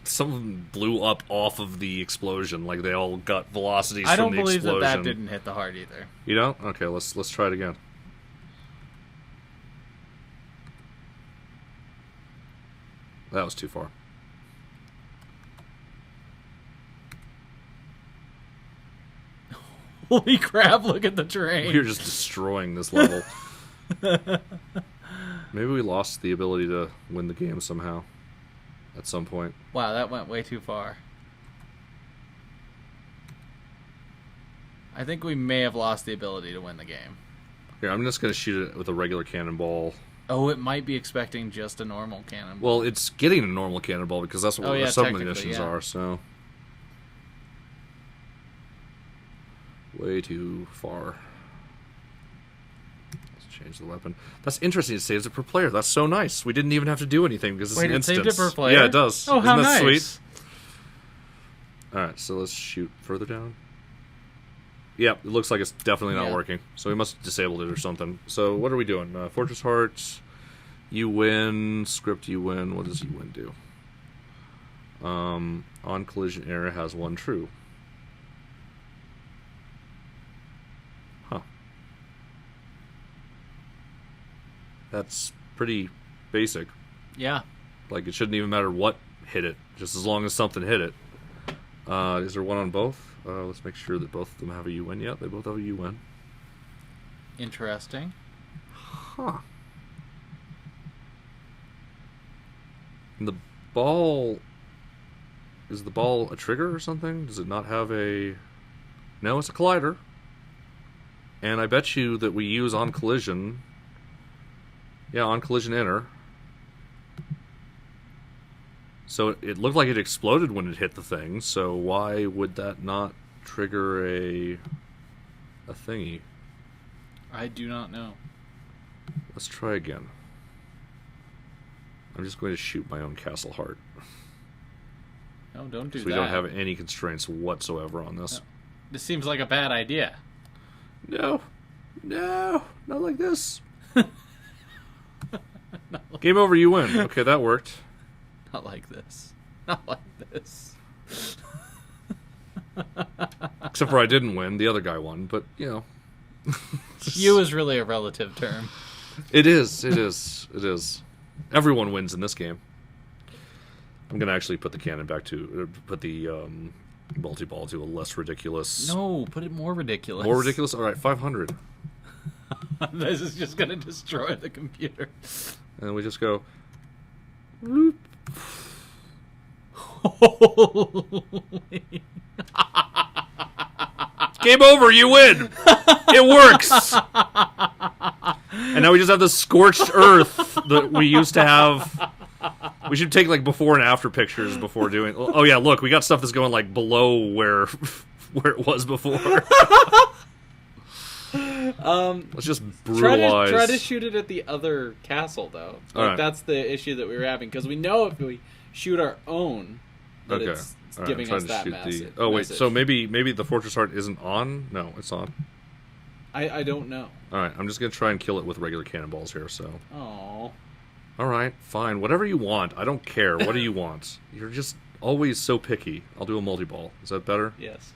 Some of them blew up off of the explosion, like they all got velocities I from the explosion. I don't believe that didn't hit the heart either. You don't? Okay, let's try it again. That was too far. Holy crap, look at the terrain. We're just destroying this level. Maybe we lost the ability to win the game somehow. At some point. Wow, that went way too far. I think we may have lost the ability to win the game. Here, I'm just going to shoot it with a regular cannonball. Oh, it might be expecting just a normal cannonball. Well, it's getting a normal cannonball because that's what the submunitions are, so... Way too far. Let's change the weapon. That's interesting. It saves it per player. That's so nice. We didn't even have to do anything because it's an instance. Saved it per player? Yeah, it does. Oh, Isn't that nice. Sweet? Alright, so let's shoot further down. Yep, it looks like it's definitely not working. So we must have disabled it or something. So what are we doing? Fortress Hearts. You win. Script, you win. What does you win do? On collision error has 1 true. Huh. That's pretty basic. Yeah. Like, it shouldn't even matter what hit it, just as long as something hit it. Is there one on both? Let's make sure that both of them have a UN. Yeah, they both have a UN. Interesting. Huh. And the ball... Is the ball a trigger or something? Does it not have a... No, it's a collider. And I bet you that we use on collision... Yeah, on collision enter. So it looked like it exploded when it hit the thing, so why would that not trigger a thingy? I do not know. Let's try again. I'm just going to shoot my own castle heart. No, don't do that. We don't have any constraints whatsoever on this. No. This seems like a bad idea. No, not like this. Game over, you win. Okay, that worked. Not like this. Not like this. Except for I didn't win. The other guy won, but, you know. You is really a relative term. It is. Everyone wins in this game. I'm going to actually put the cannon back to... put the multi-ball to a less ridiculous... No, put it more ridiculous. More ridiculous? Alright, 500. This is just going to destroy the computer. And we just go... Loop. Game over, you win! It works! And now we just have the scorched earth that we used to have. We should take like before and after pictures before doing... Oh yeah, look, we got stuff that's going like below where it was before. Let's just brutalize. Try to shoot it at the other castle, though. Like, right. That's the issue that we were having, because we know if we shoot our own, that okay. it's giving us that message. Oh wait, so maybe the Fortress Heart isn't on? No, it's on. I don't know. Alright, I'm just going to try and kill it with regular cannonballs here, so... Oh. Alright, fine. Whatever you want. I don't care. What do you want? You're just always so picky. I'll do a multi-ball. Is that better? Yes.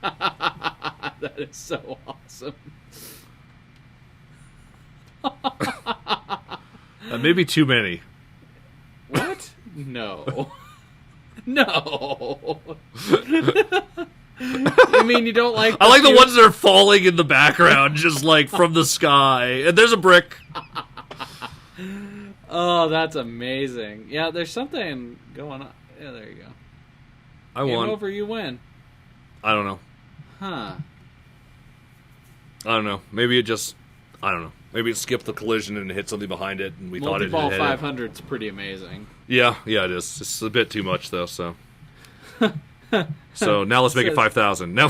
That is so awesome. That may be too many. What? No. No. I mean, you don't like... I like the ones that are falling in the background, just like from the sky. And there's a brick. Oh, that's amazing. Yeah, there's something going on. Yeah, there you go. I won. Game over, you win. I don't know. Huh. I don't know. Maybe it just... I don't know. Maybe it skipped the collision and hit something behind it, and we thought it Multi-ball hit 500 is pretty amazing. Yeah, it is. It's a bit too much, though, so... So now let's make it 5,000. Now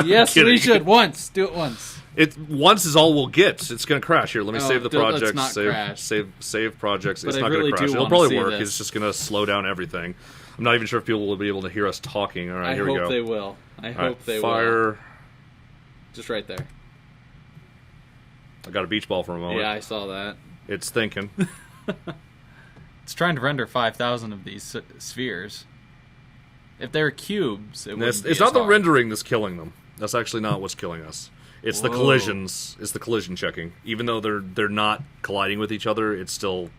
yes, we should. Once. Do it once. Once is all we'll get. It's going to crash. Here, let me save the let's project. not crash. Save projects. But it's I not really going to crash. do It'll wanna probably see work. this. It's just going to slow down everything. I'm not even sure if people will be able to hear us talking. All right, here we go. I hope they will. I hope they will. Fire. Just right there. I got a beach ball for a moment. Yeah, I saw that. It's thinking. It's trying to render 5,000 of these spheres. If they're cubes, it's not the rendering that's killing them. That's actually not what's killing us. It's the collisions. It's the collision checking. Even though they're not colliding with each other, it still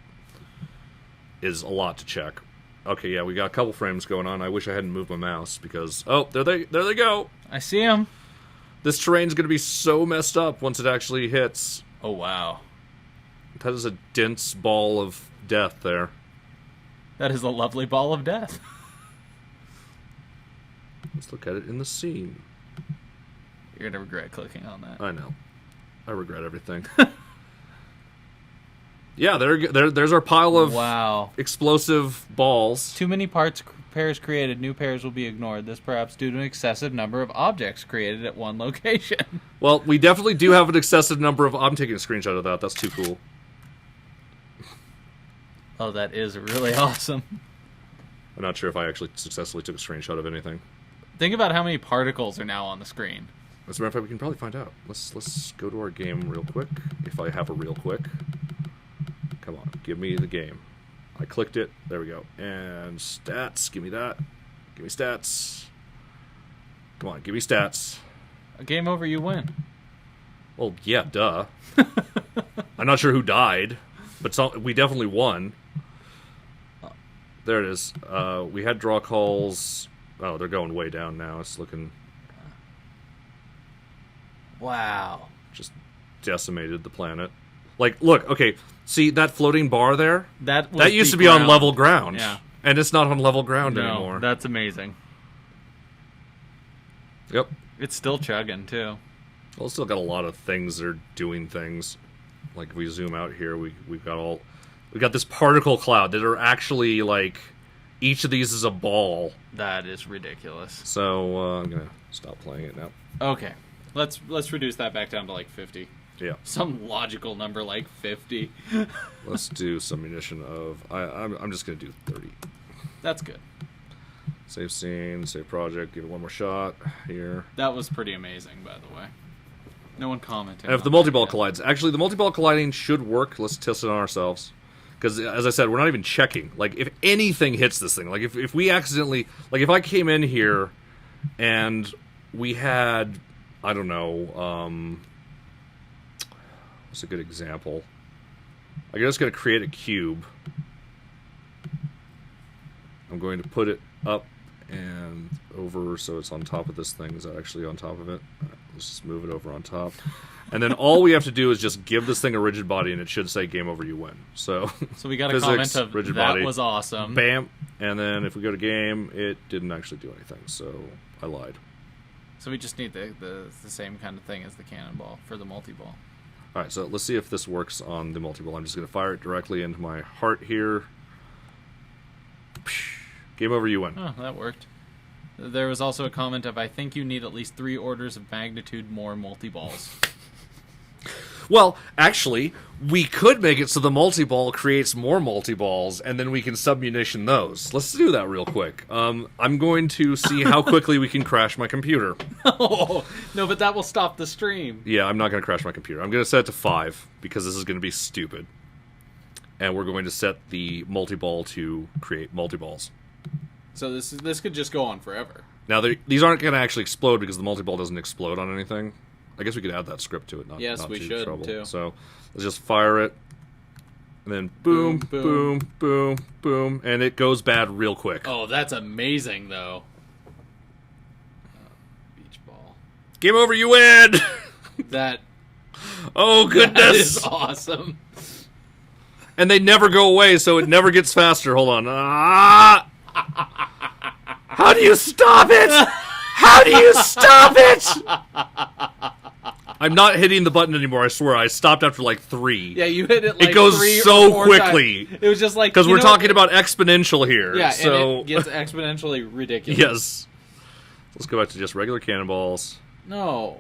is a lot to check. Okay, yeah, we got a couple frames going on. I wish I hadn't moved my mouse because there they go. I see them. This terrain's going to be so messed up once it actually hits. Oh wow, that is a dense ball of death there. That is a lovely ball of death. Let's look at it in the scene. You're gonna regret clicking on that. I know. I regret everything. Yeah, there's our pile of explosive balls. Too many pairs created. New pairs will be ignored. This perhaps due to an excessive number of objects created at one location. Well, we definitely do have an excessive number of... I'm taking a screenshot of that. That's too cool. Oh, that is really awesome. I'm not sure if I actually successfully took a screenshot of anything. Think about how many particles are now on the screen. As a matter of fact, we can probably find out. Let's go to our game real quick. If I have a real quick. Come on, give me the game. I clicked it. There we go. And stats. Give me that. Give me stats. Come on, give me stats. A game over, you win. Well, yeah, duh. I'm not sure who died, but we definitely won. There it is. We had draw calls. Oh, they're going way down now. It's looking... Wow. Just decimated the planet. Like, look, okay, see that floating bar there? That used to be on level ground. Yeah. And it's not on level ground anymore. That's amazing. Yep. It's still chugging, too. Well, it's still got a lot of things that are doing things. Like, if we zoom out here, we've got this particle cloud that are actually, like, each of these is a ball. That is ridiculous. So, I'm gonna stop playing it now. Okay. Let's reduce that back down to, like, 50. Yeah. Some logical number like 50. Let's do some munition of... I'm just gonna do 30. That's good. Save scene, save project, give it one more shot here. That was pretty amazing, by the way. No one commented. And if the multi-ball collides... Actually, the multi-ball colliding should work. Let's test it on ourselves. Because, as I said, we're not even checking. Like, if anything hits this thing, like, if we accidentally... Like, if I came in here and we had... I don't know... what's a good example? I'm just going to create a cube. I'm going to put it up and over so it's on top of this thing. Is that actually on top of it? Let's just move it over on top. And then all we have to do is just give this thing a rigid body, and it should say "Game over, you win." So we got a physics, comment of rigid that body, was awesome. Bam! And then if we go to game, it didn't actually do anything. So I lied. So we just need the same kind of thing as the cannonball for the multi-ball. All right, so let's see if this works on the multi-ball. I'm just going to fire it directly into my heart here. Game over, you win. Oh, that worked. There was also a comment of, I think you need at least 3 orders of magnitude more multi-balls. Well, actually, we could make it so the multi-ball creates more multi-balls, and then we can submunition those. Let's do that real quick. I'm going to see how quickly we can crash my computer. Oh, no, but that will stop the stream. Yeah, I'm not going to crash my computer. I'm going to set it to 5, because this is going to be stupid. And we're going to set the multi-ball to create multi-balls. So this could just go on forever. Now, these aren't going to actually explode, because the multi-ball doesn't explode on anything. I guess we could add that script to it. Yes, we should, trouble. too. So let's just fire it. And then boom, boom, boom, boom. And it goes bad real quick. Oh, that's amazing, though. Beach ball. Game over, you win! That... Oh, goodness! That is awesome. And they never go away, so it never gets faster. Hold on. Ah! How do you stop it? How do you stop it? I'm not hitting the button anymore, I swear. I stopped after like 3. Yeah, you hit it like it goes 3 so or 4 quickly. times. It was just like... Because we're talking about exponential here. Yeah, so... and it gets exponentially ridiculous. Yes. Let's go back to just regular cannonballs. No.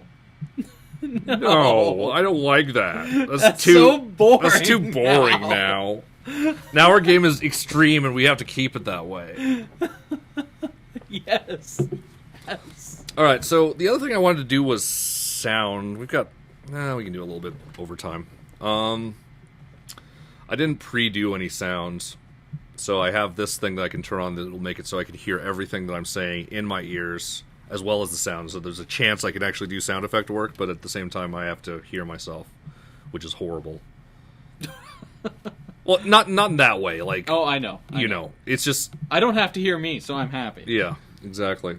No, I don't like that. That's so boring. That's too boring now. Now our game is extreme and we have to keep it that way. Yes. Alright, so the other thing I wanted to do was sound. We've got... we can do a little bit overtime. I didn't pre-do any sounds, so I have this thing that I can turn on that will make it so I can hear everything that I'm saying in my ears, as well as the sound. So there's a chance I can actually do sound effect work, but at the same time I have to hear myself, which is horrible. Well, not in that way. Like, oh, I know. You know, it's just... I don't have to hear me, so I'm happy. Yeah, exactly.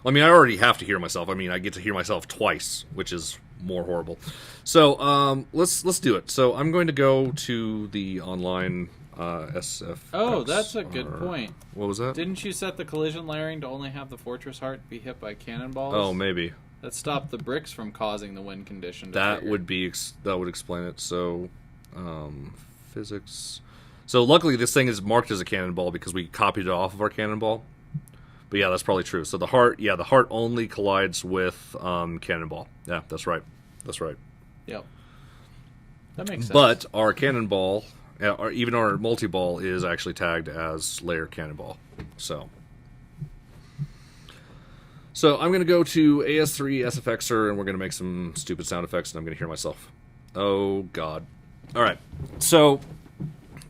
I mean, I already have to hear myself. I mean, I get to hear myself twice, which is more horrible. So, let's do it. So, I'm going to go to the online SF. Oh, that's a good point. What was that? Didn't you set the collision layering to only have the fortress heart be hit by cannonballs? Oh, maybe. That stopped the bricks from causing the win condition to That trigger. would explain it. So, physics. So, luckily, this thing is marked as a cannonball because we copied it off of our cannonball. But yeah, that's probably true. So the heart only collides with cannonball. Yeah, that's right. That's right. Yep. That makes sense. But our cannonball, or even our multi-ball, is actually tagged as layer cannonball. So So I'm going to go to AS3 SFXer, and we're going to make some stupid sound effects, and I'm going to hear myself. Oh, God. All right. So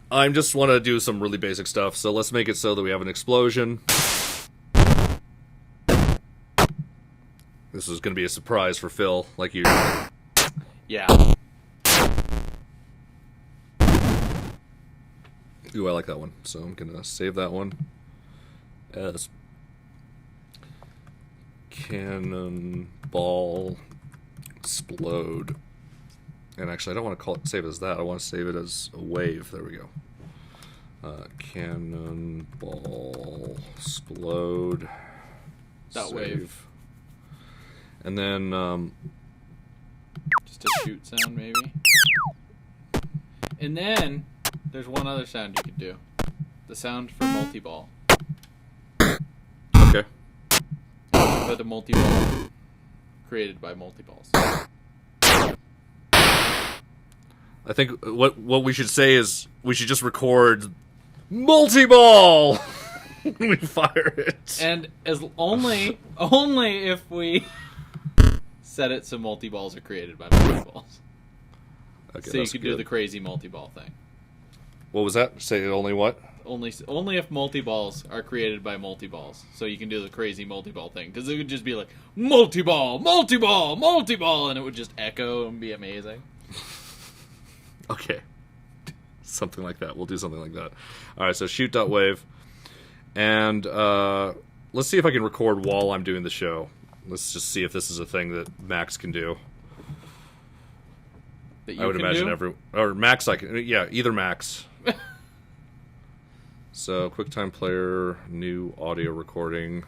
I just want to do some really basic stuff. So let's make it so that we have an explosion. This is going to be a surprise for Phil, like you. Yeah. Ooh, I like that one. So I'm going to save that one as Cannonball Explode. And actually, I don't want to save it as that. I want to save it as a wave. There we go. Cannonball Explode. That save. Wave. And then... just a shoot sound, maybe. And then there's one other sound you could do. The sound for multi-ball. Okay. But a multi-ball created by multi-balls. I think what we should say is we should just record multi-ball when we fire it. And as only if we set it so multi-balls are created by multi-balls. Okay, so you could do the crazy multi-ball thing. What was that? Say only what? Only if multi-balls are created by multi-balls. So you can do the crazy multi-ball thing. Because it would just be like, multi-ball, multi-ball, multi-ball, and it would just echo and be amazing. Okay. Something like that. We'll do something like that. Alright, so shoot.wave. And let's see if I can record while I'm doing the show. Let's just see if this is a thing that Max can do. That you I would can imagine do? or Max I can, yeah, either Max. So QuickTime Player, new audio recording.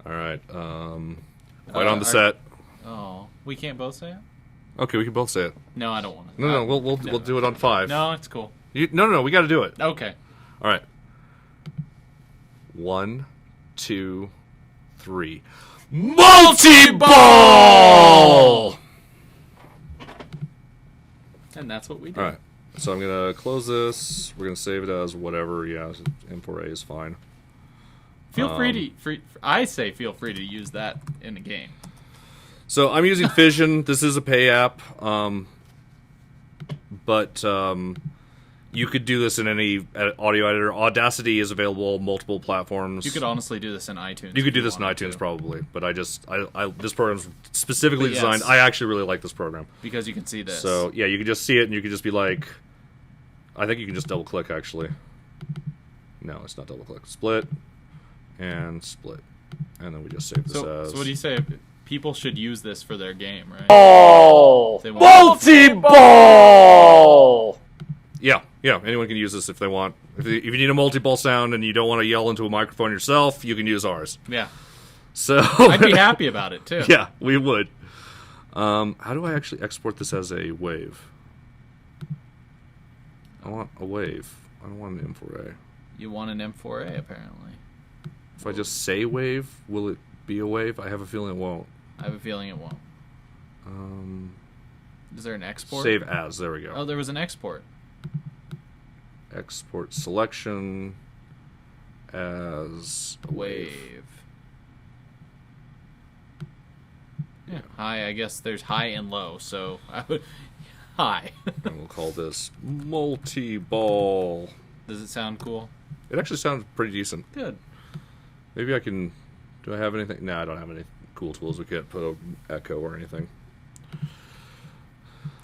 Alright, right on the set. Oh, we can't both say it? Okay, we can both say it. No, I don't want to. No, we'll do it on 5. No, it's cool. No, we got to do it. Okay. All right. 1, 2, 3. Multi-ball! And that's what we do. All right. So I'm going to close this. We're going to save it as whatever. Yeah, M4A is fine. Feel free to... I say feel free to use that in the game. So I'm using Fission. This is a pay app. But you could do this in any audio editor. Audacity is available on multiple platforms. You could honestly do this in iTunes. You could do this in iTunes probably, but I this program's specifically designed. I actually really like this program because you can see this. So yeah, you can just see it, and you can just be like, I think you can just double click actually. No, it's not double click. Split and split, and then we just save this as. So what do you say? People should use this for their game, right? Ball! Multi-ball! Yeah, anyone can use this if they want. If you need a multi-ball sound and you don't want to yell into a microphone yourself, you can use ours. Yeah. So I'd be happy about it, too. Yeah, we would. How do I actually export this as a wave? I want a wave. I don't want an M4A. You want an M4A, apparently. If I just say wave, will it be a wave? I have a feeling it won't. I have a feeling it won't. Is there an export? Save as. There we go. Oh, there was an export. Export selection as a wave. Yeah. High, I guess there's high and low, so I would... High. And we'll call this multi-ball. Does it sound cool? It actually sounds pretty decent. Good. Maybe I can... Do I have anything? No, I don't have any cool tools. We can't put an echo or anything.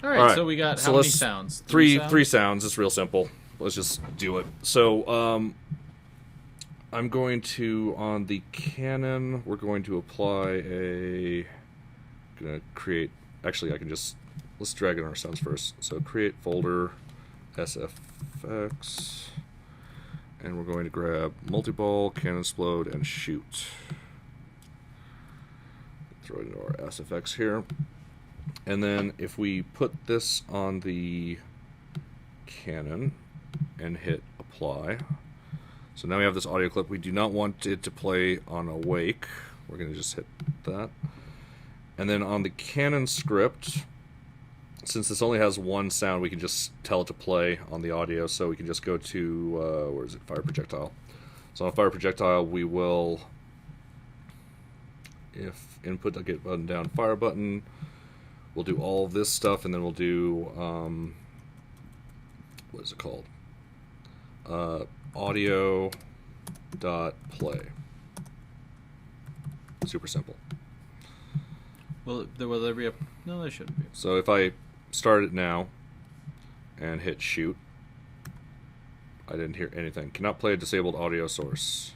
All right, so we got how many sounds? Three sounds. It's real simple. Let's just do it. So I'm going to, on the Canon, we're going to apply a... Going to create... Actually, I can just... Let's drag in our sounds first. So create folder, SFX, and we're going to grab multi-ball, Canon Explode, and shoot. Throw it into our SFX here. And then if we put this on the Canon and hit apply. So now we have this audio clip. We do not want it to play on awake. We're going to just hit that. And then on the Canon script, since this only has one sound, we can just tell it to play on the audio. So we can just go to, where is it? Fire projectile. So on fire projectile, we will if input get button down fire button, we'll do all of this stuff, and then we'll do what is it called? Audio dot play. Super simple. Will there be a... No, there shouldn't be. So if I start it now and hit shoot, I didn't hear anything. Cannot play a disabled audio source.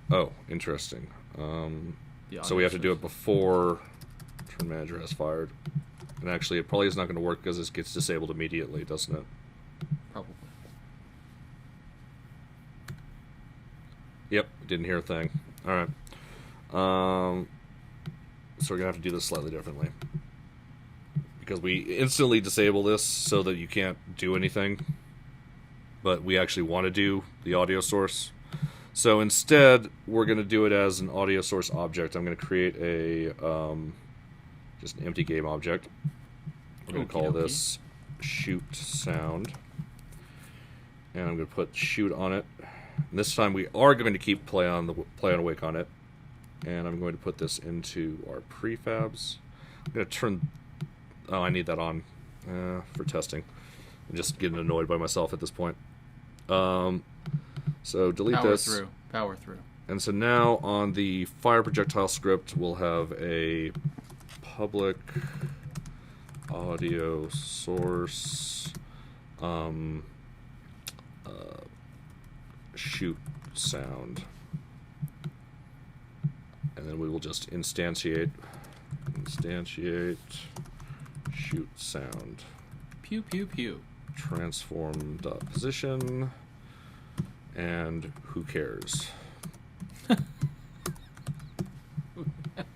Oh, interesting. So we have to do it before Turn Manager has fired. And actually, it probably is not going to work because this gets disabled immediately, doesn't it? Probably. Yep, didn't hear a thing. All right. So we're going to have to do this slightly differently. Because we instantly disable this so that you can't do anything. But we actually want to do the audio source. So instead, we're going to do it as an audio source object. I'm going to create a just an empty game object. We're going to call this shoot sound. And I'm going to put shoot on it. And this time we are going to keep play on awake on it. And I'm going to put this into our prefabs. I'm going to turn... Oh, I need that on for testing. I'm just getting annoyed by myself at this point. So delete this. Power through. And so now on the fire projectile script, we'll have a public audio source shoot sound. And then we will just instantiate shoot sound. Pew, pew, pew. Transform dot position, and who cares?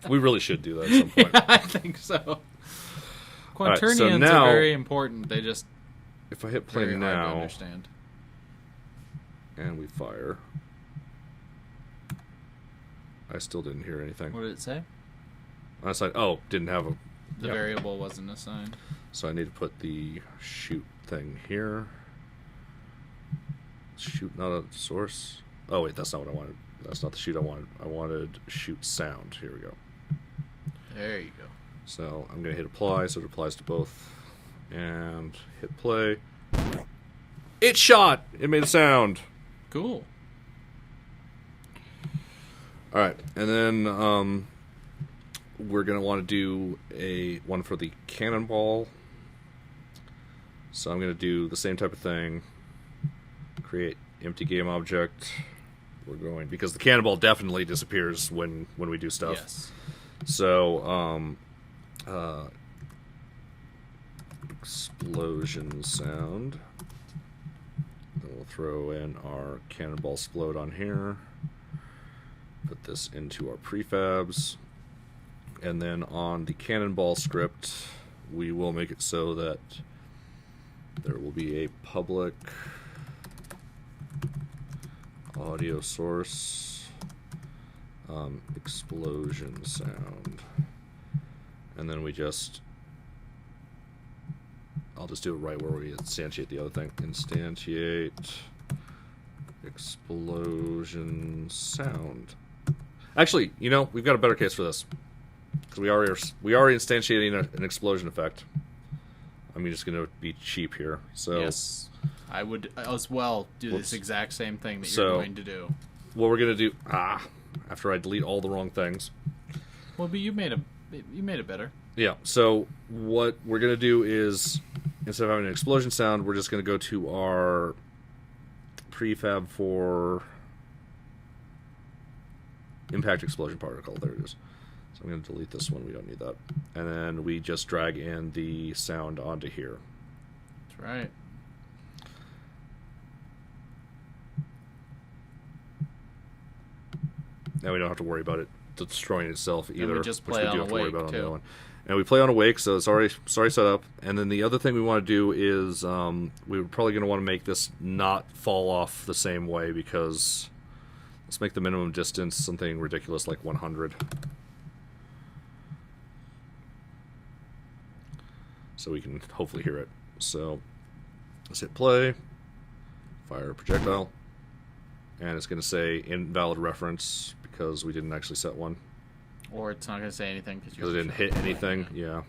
We really should do that at some point. Yeah, I think so. Quaternions now, are very important. They just if I hit play very hard to now, understand. And we fire, I still didn't hear anything. What did it say? I was like, oh, didn't have a... The variable wasn't assigned. So I need to put the shoot thing here. Shoot, not a source. Oh, wait, that's not what I wanted. That's not the shoot I wanted. I wanted shoot sound. Here we go. There you go. So I'm going to hit apply, so it applies to both. And hit play. It shot! It made a sound. Cool. Alright, and then we're going to want to do one for the cannonball. So I'm going to do the same type of thing. Create empty game object. We're going, because the cannonball definitely disappears when we do stuff. Yes. So, explosion sound. Then we'll throw in our cannonball explode on here. Put this into our prefabs. And then on the cannonball script, we will make it so that there will be a public audio source explosion sound. And then I'll just do it right where we instantiate the other thing. Instantiate explosion sound. Actually, we've got a better case for this. Because we are instantiating an explosion effect. I'm just going to be cheap here. So yes, I would as well do this exact same thing that you're going to do. What we're going to do, after I delete all the wrong things. Well, but you made it better. Yeah. So what we're going to do is, instead of having an explosion sound, we're just going to go to our prefab for impact explosion particle. There it is. So I'm going to delete this one. We don't need that. And then we just drag in the sound onto here. That's right. Now we don't have to worry about it destroying itself either. And we just play on awake, on the other too. one. And we play on awake, so it's already set up. And then the other thing we want to do is we're probably going to want to make this not fall off the same way, because let's make the minimum distance something ridiculous like 100. So we can hopefully hear it. So let's hit play, fire projectile, and it's going to say invalid reference because we didn't actually set one. Or it's not going to say anything because it didn't hit anything. Yeah.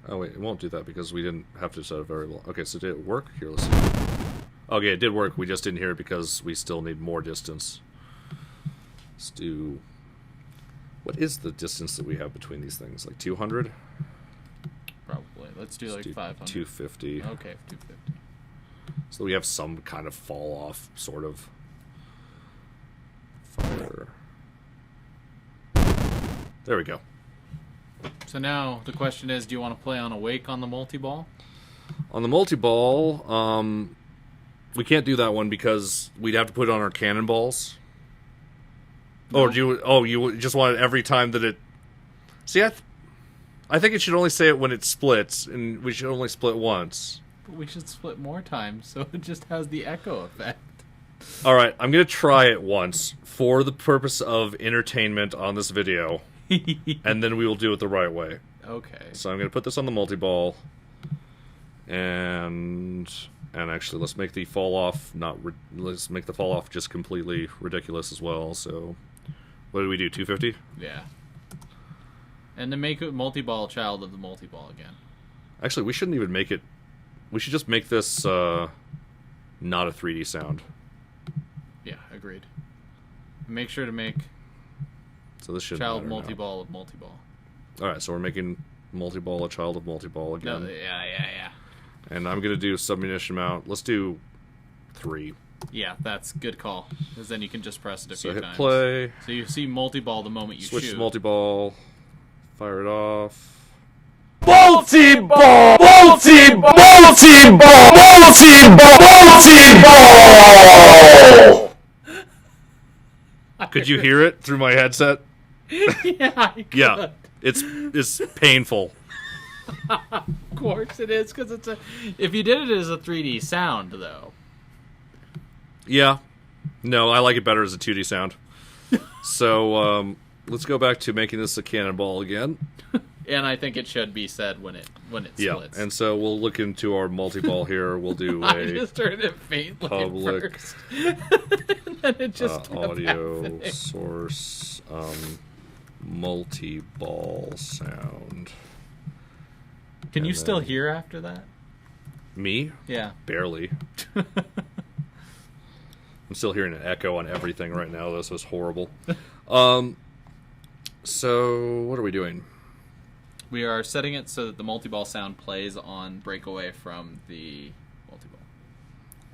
Oh wait, it won't do that because we didn't have to set a variable. Okay, so did it work? Here, let's see. Okay, it did work. We just didn't hear it because we still need more distance. Let's do... What is the distance that we have between these things? Like 200? Probably. Let's do like 500. 250. Okay, 250. So we have some kind of fall off, sort of. Fire. There we go. So now the question is, do you want to play on Awake on the multi-ball? On the multi-ball, we can't do that one because we'd have to put it on our cannonballs. No. Or do you? Oh, you just want it every time that it... See, I think it should only say it when it splits, and we should only split once. But we should split more times, so it just has the echo effect. All right, I'm going to try it once for the purpose of entertainment on this video, and then we will do it the right way. Okay. So I'm going to put this on the multi-ball, and actually let's make the fall off let's make the fall off just completely ridiculous as well. So what did we do? 250? Yeah. And to make it multi-ball child of the multi-ball again. Actually, we shouldn't even make it. We should just make this not a 3D sound. Yeah, agreed. Make sure to make so this should child multi-ball of multi-ball. All right, so we're making multi-ball a child of multi-ball again. No, yeah. And I'm gonna do submunition mount. Let's do 3. Yeah, that's good call. Because then you can just press it a few hit times. Play. So you see multi-ball the moment you Switch shoot. to multi-ball. Fire it off. Multi-ball! Multi-ball! Multi-ball! Multi-ball! Multi-ball! Could you hear it through my headset? Yeah, I could. Yeah, it's painful. Of course it is, because it's a... If you did it as a 3D sound, though. Yeah. No, I like it better as a 2D sound. So, let's go back to making this a cannonball again. And I think it should be said when it splits. Yeah, and so we'll look into our multi-ball here. We'll do I just heard it faintly public first. And then it just kept audio happening. source multi-ball sound. Can you and still then- hear after that? Me? Yeah. Barely. I'm still hearing an echo on everything right now. This was horrible. So what are we doing? We are setting it so that the multi-ball sound plays on breakaway from the multi-ball.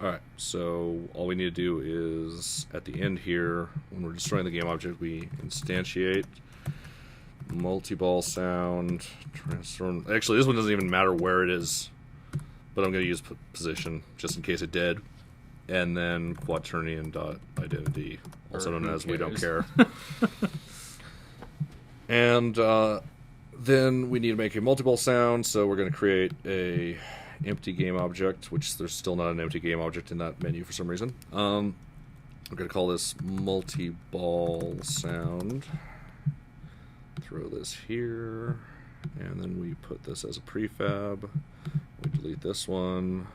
All right, so all we need to do is, at the end here, when we're destroying the game object, we instantiate multi-ball sound, transform... Actually, this one doesn't even matter where it is, but I'm going to use position, just in case it did. And then quaternion.identity, also known as we don't care. And then we need to make a multi-ball sound, so we're going to create a empty game object, which there's still not an empty game object in that menu for some reason. We're going to call this multi-ball sound. Throw this here, and then we put this as a prefab. We delete this one.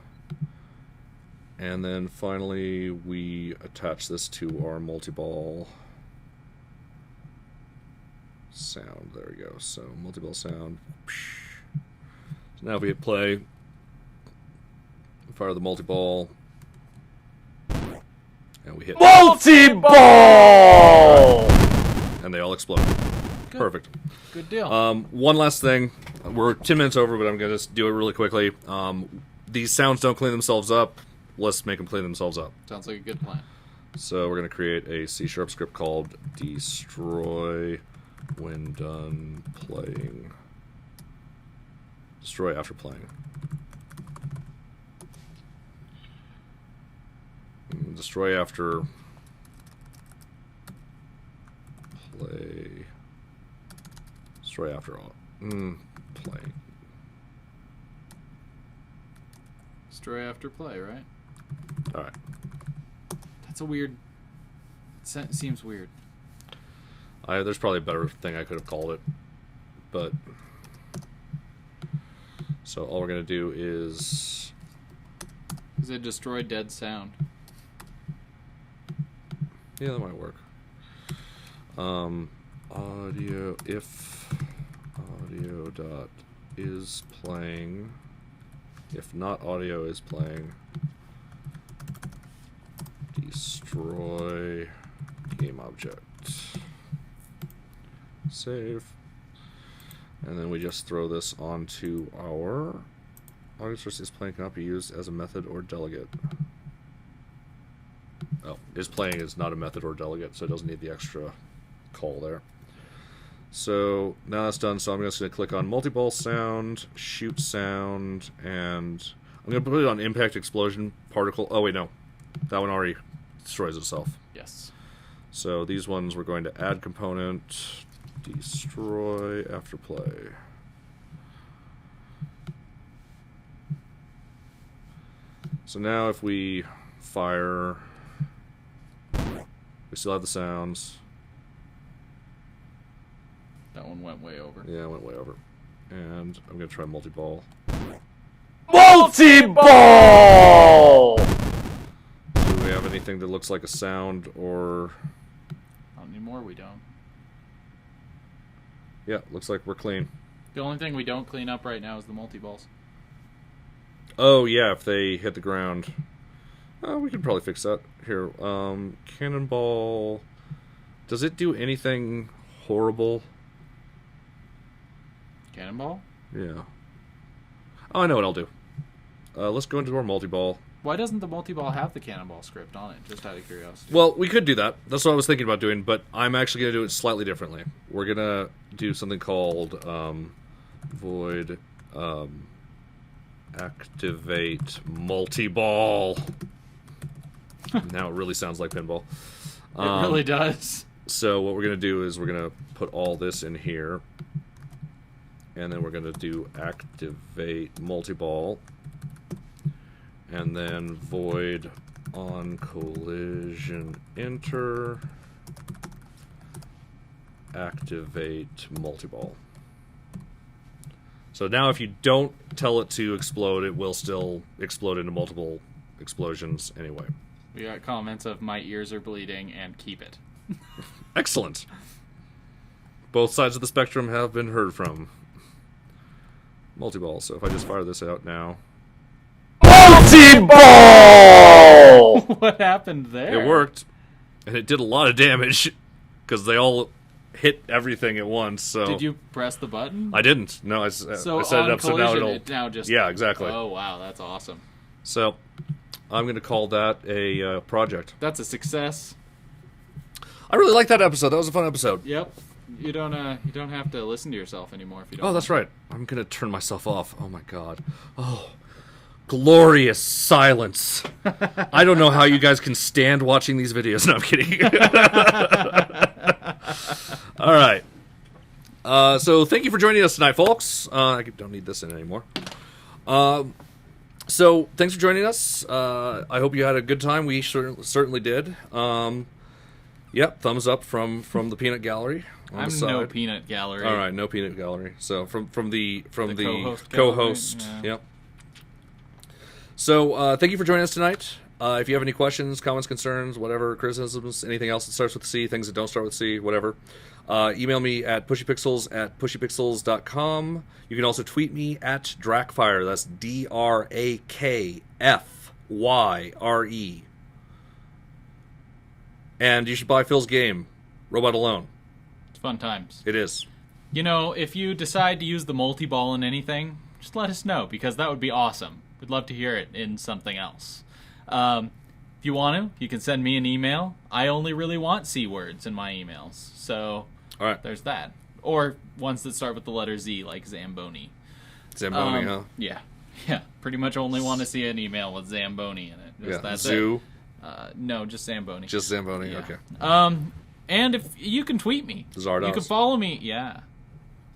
And then finally we attach this to our multi-ball sound. There we go. So multi-ball sound. So now if we hit play, fire the multi-ball, and we hit Multi-ball! and they all explode. Good. Perfect. Good deal. One last thing. We're 10 minutes over, but I'm going to just do it really quickly. These sounds don't clean themselves up. Let's make them clean themselves up. Sounds like a good plan. So we're going to create a C# script called destroy when done playing. Destroy after playing. Destroy after play. Destroy after all. Play. Destroy after play, right? All right. That's a weird... Seems weird. There's probably a better thing I could have called it, but so all we're gonna do is Is it destroy dead sound? Yeah, that might work. Audio, if audio dot is playing, if not audio is playing, destroy game object. Save. And then we just throw this onto our audio source is playing cannot be used as a method or delegate. Oh, is playing is not a method or delegate, so it doesn't need the extra call there. So now that's done, so I'm just going to click on multi-ball sound, shoot sound, and I'm going to put it on impact explosion particle. Oh, wait, no. That one already destroys itself. Yes. So these ones we're going to add component, destroy after play. So now if we fire, we still have the sounds. That one went way over. Yeah, it went way over. And I'm going to try multi-ball. Multi-ball! Do we have anything that looks like a sound or... Not anymore, we don't. Yeah, looks like we're clean. The only thing we don't clean up right now is the multi-balls. Oh, yeah, if they hit the ground. We could probably fix that. Here, cannonball... Does it do anything horrible? Cannonball? Yeah. Oh, I know what I'll do. Let's go into our multi-ball. Why doesn't the multi-ball have the cannonball script on it? Just out of curiosity. Well, we could do that. That's what I was thinking about doing, but I'm actually going to do it slightly differently. We're going to do something called void activate multi-ball. Now it really sounds like pinball. It really does. So what we're going to do is we're going to put all this in here. And then we're going to do activate multi-ball. And then void on collision enter. Activate multi-ball. So now if you don't tell it to explode, it will still explode into multiple explosions anyway. We got comments of my ears are bleeding and keep it. Excellent. Both sides of the spectrum have been heard from. Multi-ball. So if I just fire this out now. Multi-ball! What happened there? It worked. And it did a lot of damage. Because they all hit everything at once. So Did you press the button? I didn't. No, I set it up so now collision, it'll... it now just... Yeah, exactly. Oh, wow, that's awesome. So I'm going to call that a project. That's a success. I really liked that episode. That was a fun episode. Yep. You don't have to listen to yourself anymore if you don't. Oh, that's right. I'm going to turn myself off. Oh, my God. Oh, glorious silence. I don't know how you guys can stand watching these videos. No, I'm kidding. All right. So thank you for joining us tonight, folks. I don't need this in anymore. So thanks for joining us. I hope you had a good time. We certainly did. Yep, thumbs up from the peanut gallery. I'm no peanut gallery. All right, no peanut gallery. So from the co-host co-host. gallery, yeah. Yep. So thank you for joining us tonight. If you have any questions, comments, concerns, whatever, criticisms, anything else that starts with C, things that don't start with C, whatever, email me at pushypixels@pushypixels.com. You can also tweet me at Drakfire. That's DRAKFYRE. And you should buy Phil's game, Robot Alone. It's fun times. It is. You know, if you decide to use the multi-ball in anything, just let us know, because that would be awesome. We'd love to hear it in something else. If you want to, you can send me an email. I only really want C words in my emails. So All right. there's that. Or ones that start with the letter Z, like Zamboni. Zamboni, huh? Yeah. Yeah. Pretty much only want to see an email with Zamboni in it. Yeah. That's Zoo. No, just Zamboni. Just Zamboni. Yeah. Okay. And if you can tweet me. Zardos. You can follow me. Yeah.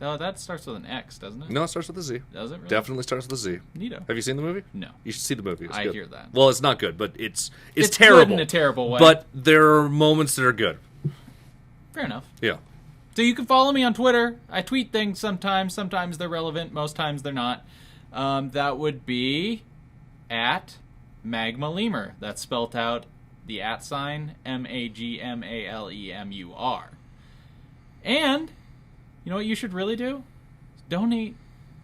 No, that starts with an X, doesn't it? No, it starts with a Z. Does it really? Definitely starts with a Z. Neato. Have you seen the movie? No. You should see the movie. It's I good. hear that. Well, it's not good, but it's It's terrible. good in a terrible way. But there are moments that are good. Fair enough. Yeah. So you can follow me on Twitter. I tweet things sometimes. Sometimes they're relevant. Most times they're not. That would be at Magma Lemur. That's spelled out the @ MAGMALEMUR. And you know what you should really do? Donate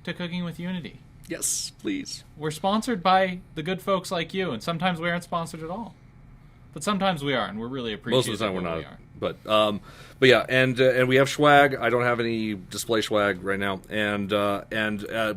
to Cooking with Unity. Yes, please. We're sponsored by the good folks like you, and sometimes we aren't sponsored at all. But sometimes we are, and we're really appreciative. Most of the time we're not. We are. But yeah, and we have swag. I don't have any display swag right now. And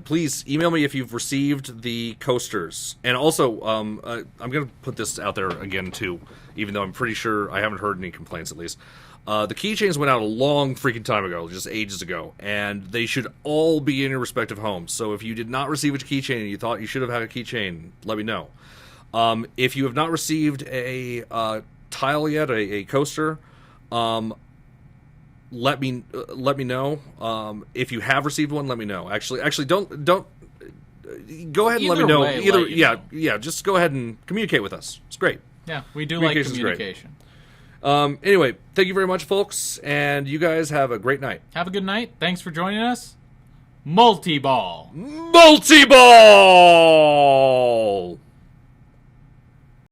please email me if you've received the coasters. And also, I'm going to put this out there again too, even though I'm pretty sure I haven't heard any complaints at least. The keychains went out a long freaking time ago, just ages ago, and they should all be in your respective homes. So if you did not receive a keychain and you thought you should have had a keychain, let me know. If you have not received a tile yet, a coaster, let me know. If you have received one, let me know. Actually, don't go ahead and let me know. Yeah, just go ahead and communicate with us. It's great. Yeah, we do like communication. Anyway, thank you very much, folks, and you guys have a great night. Have a good night. Thanks for joining us. Multi-ball. Multi-ball!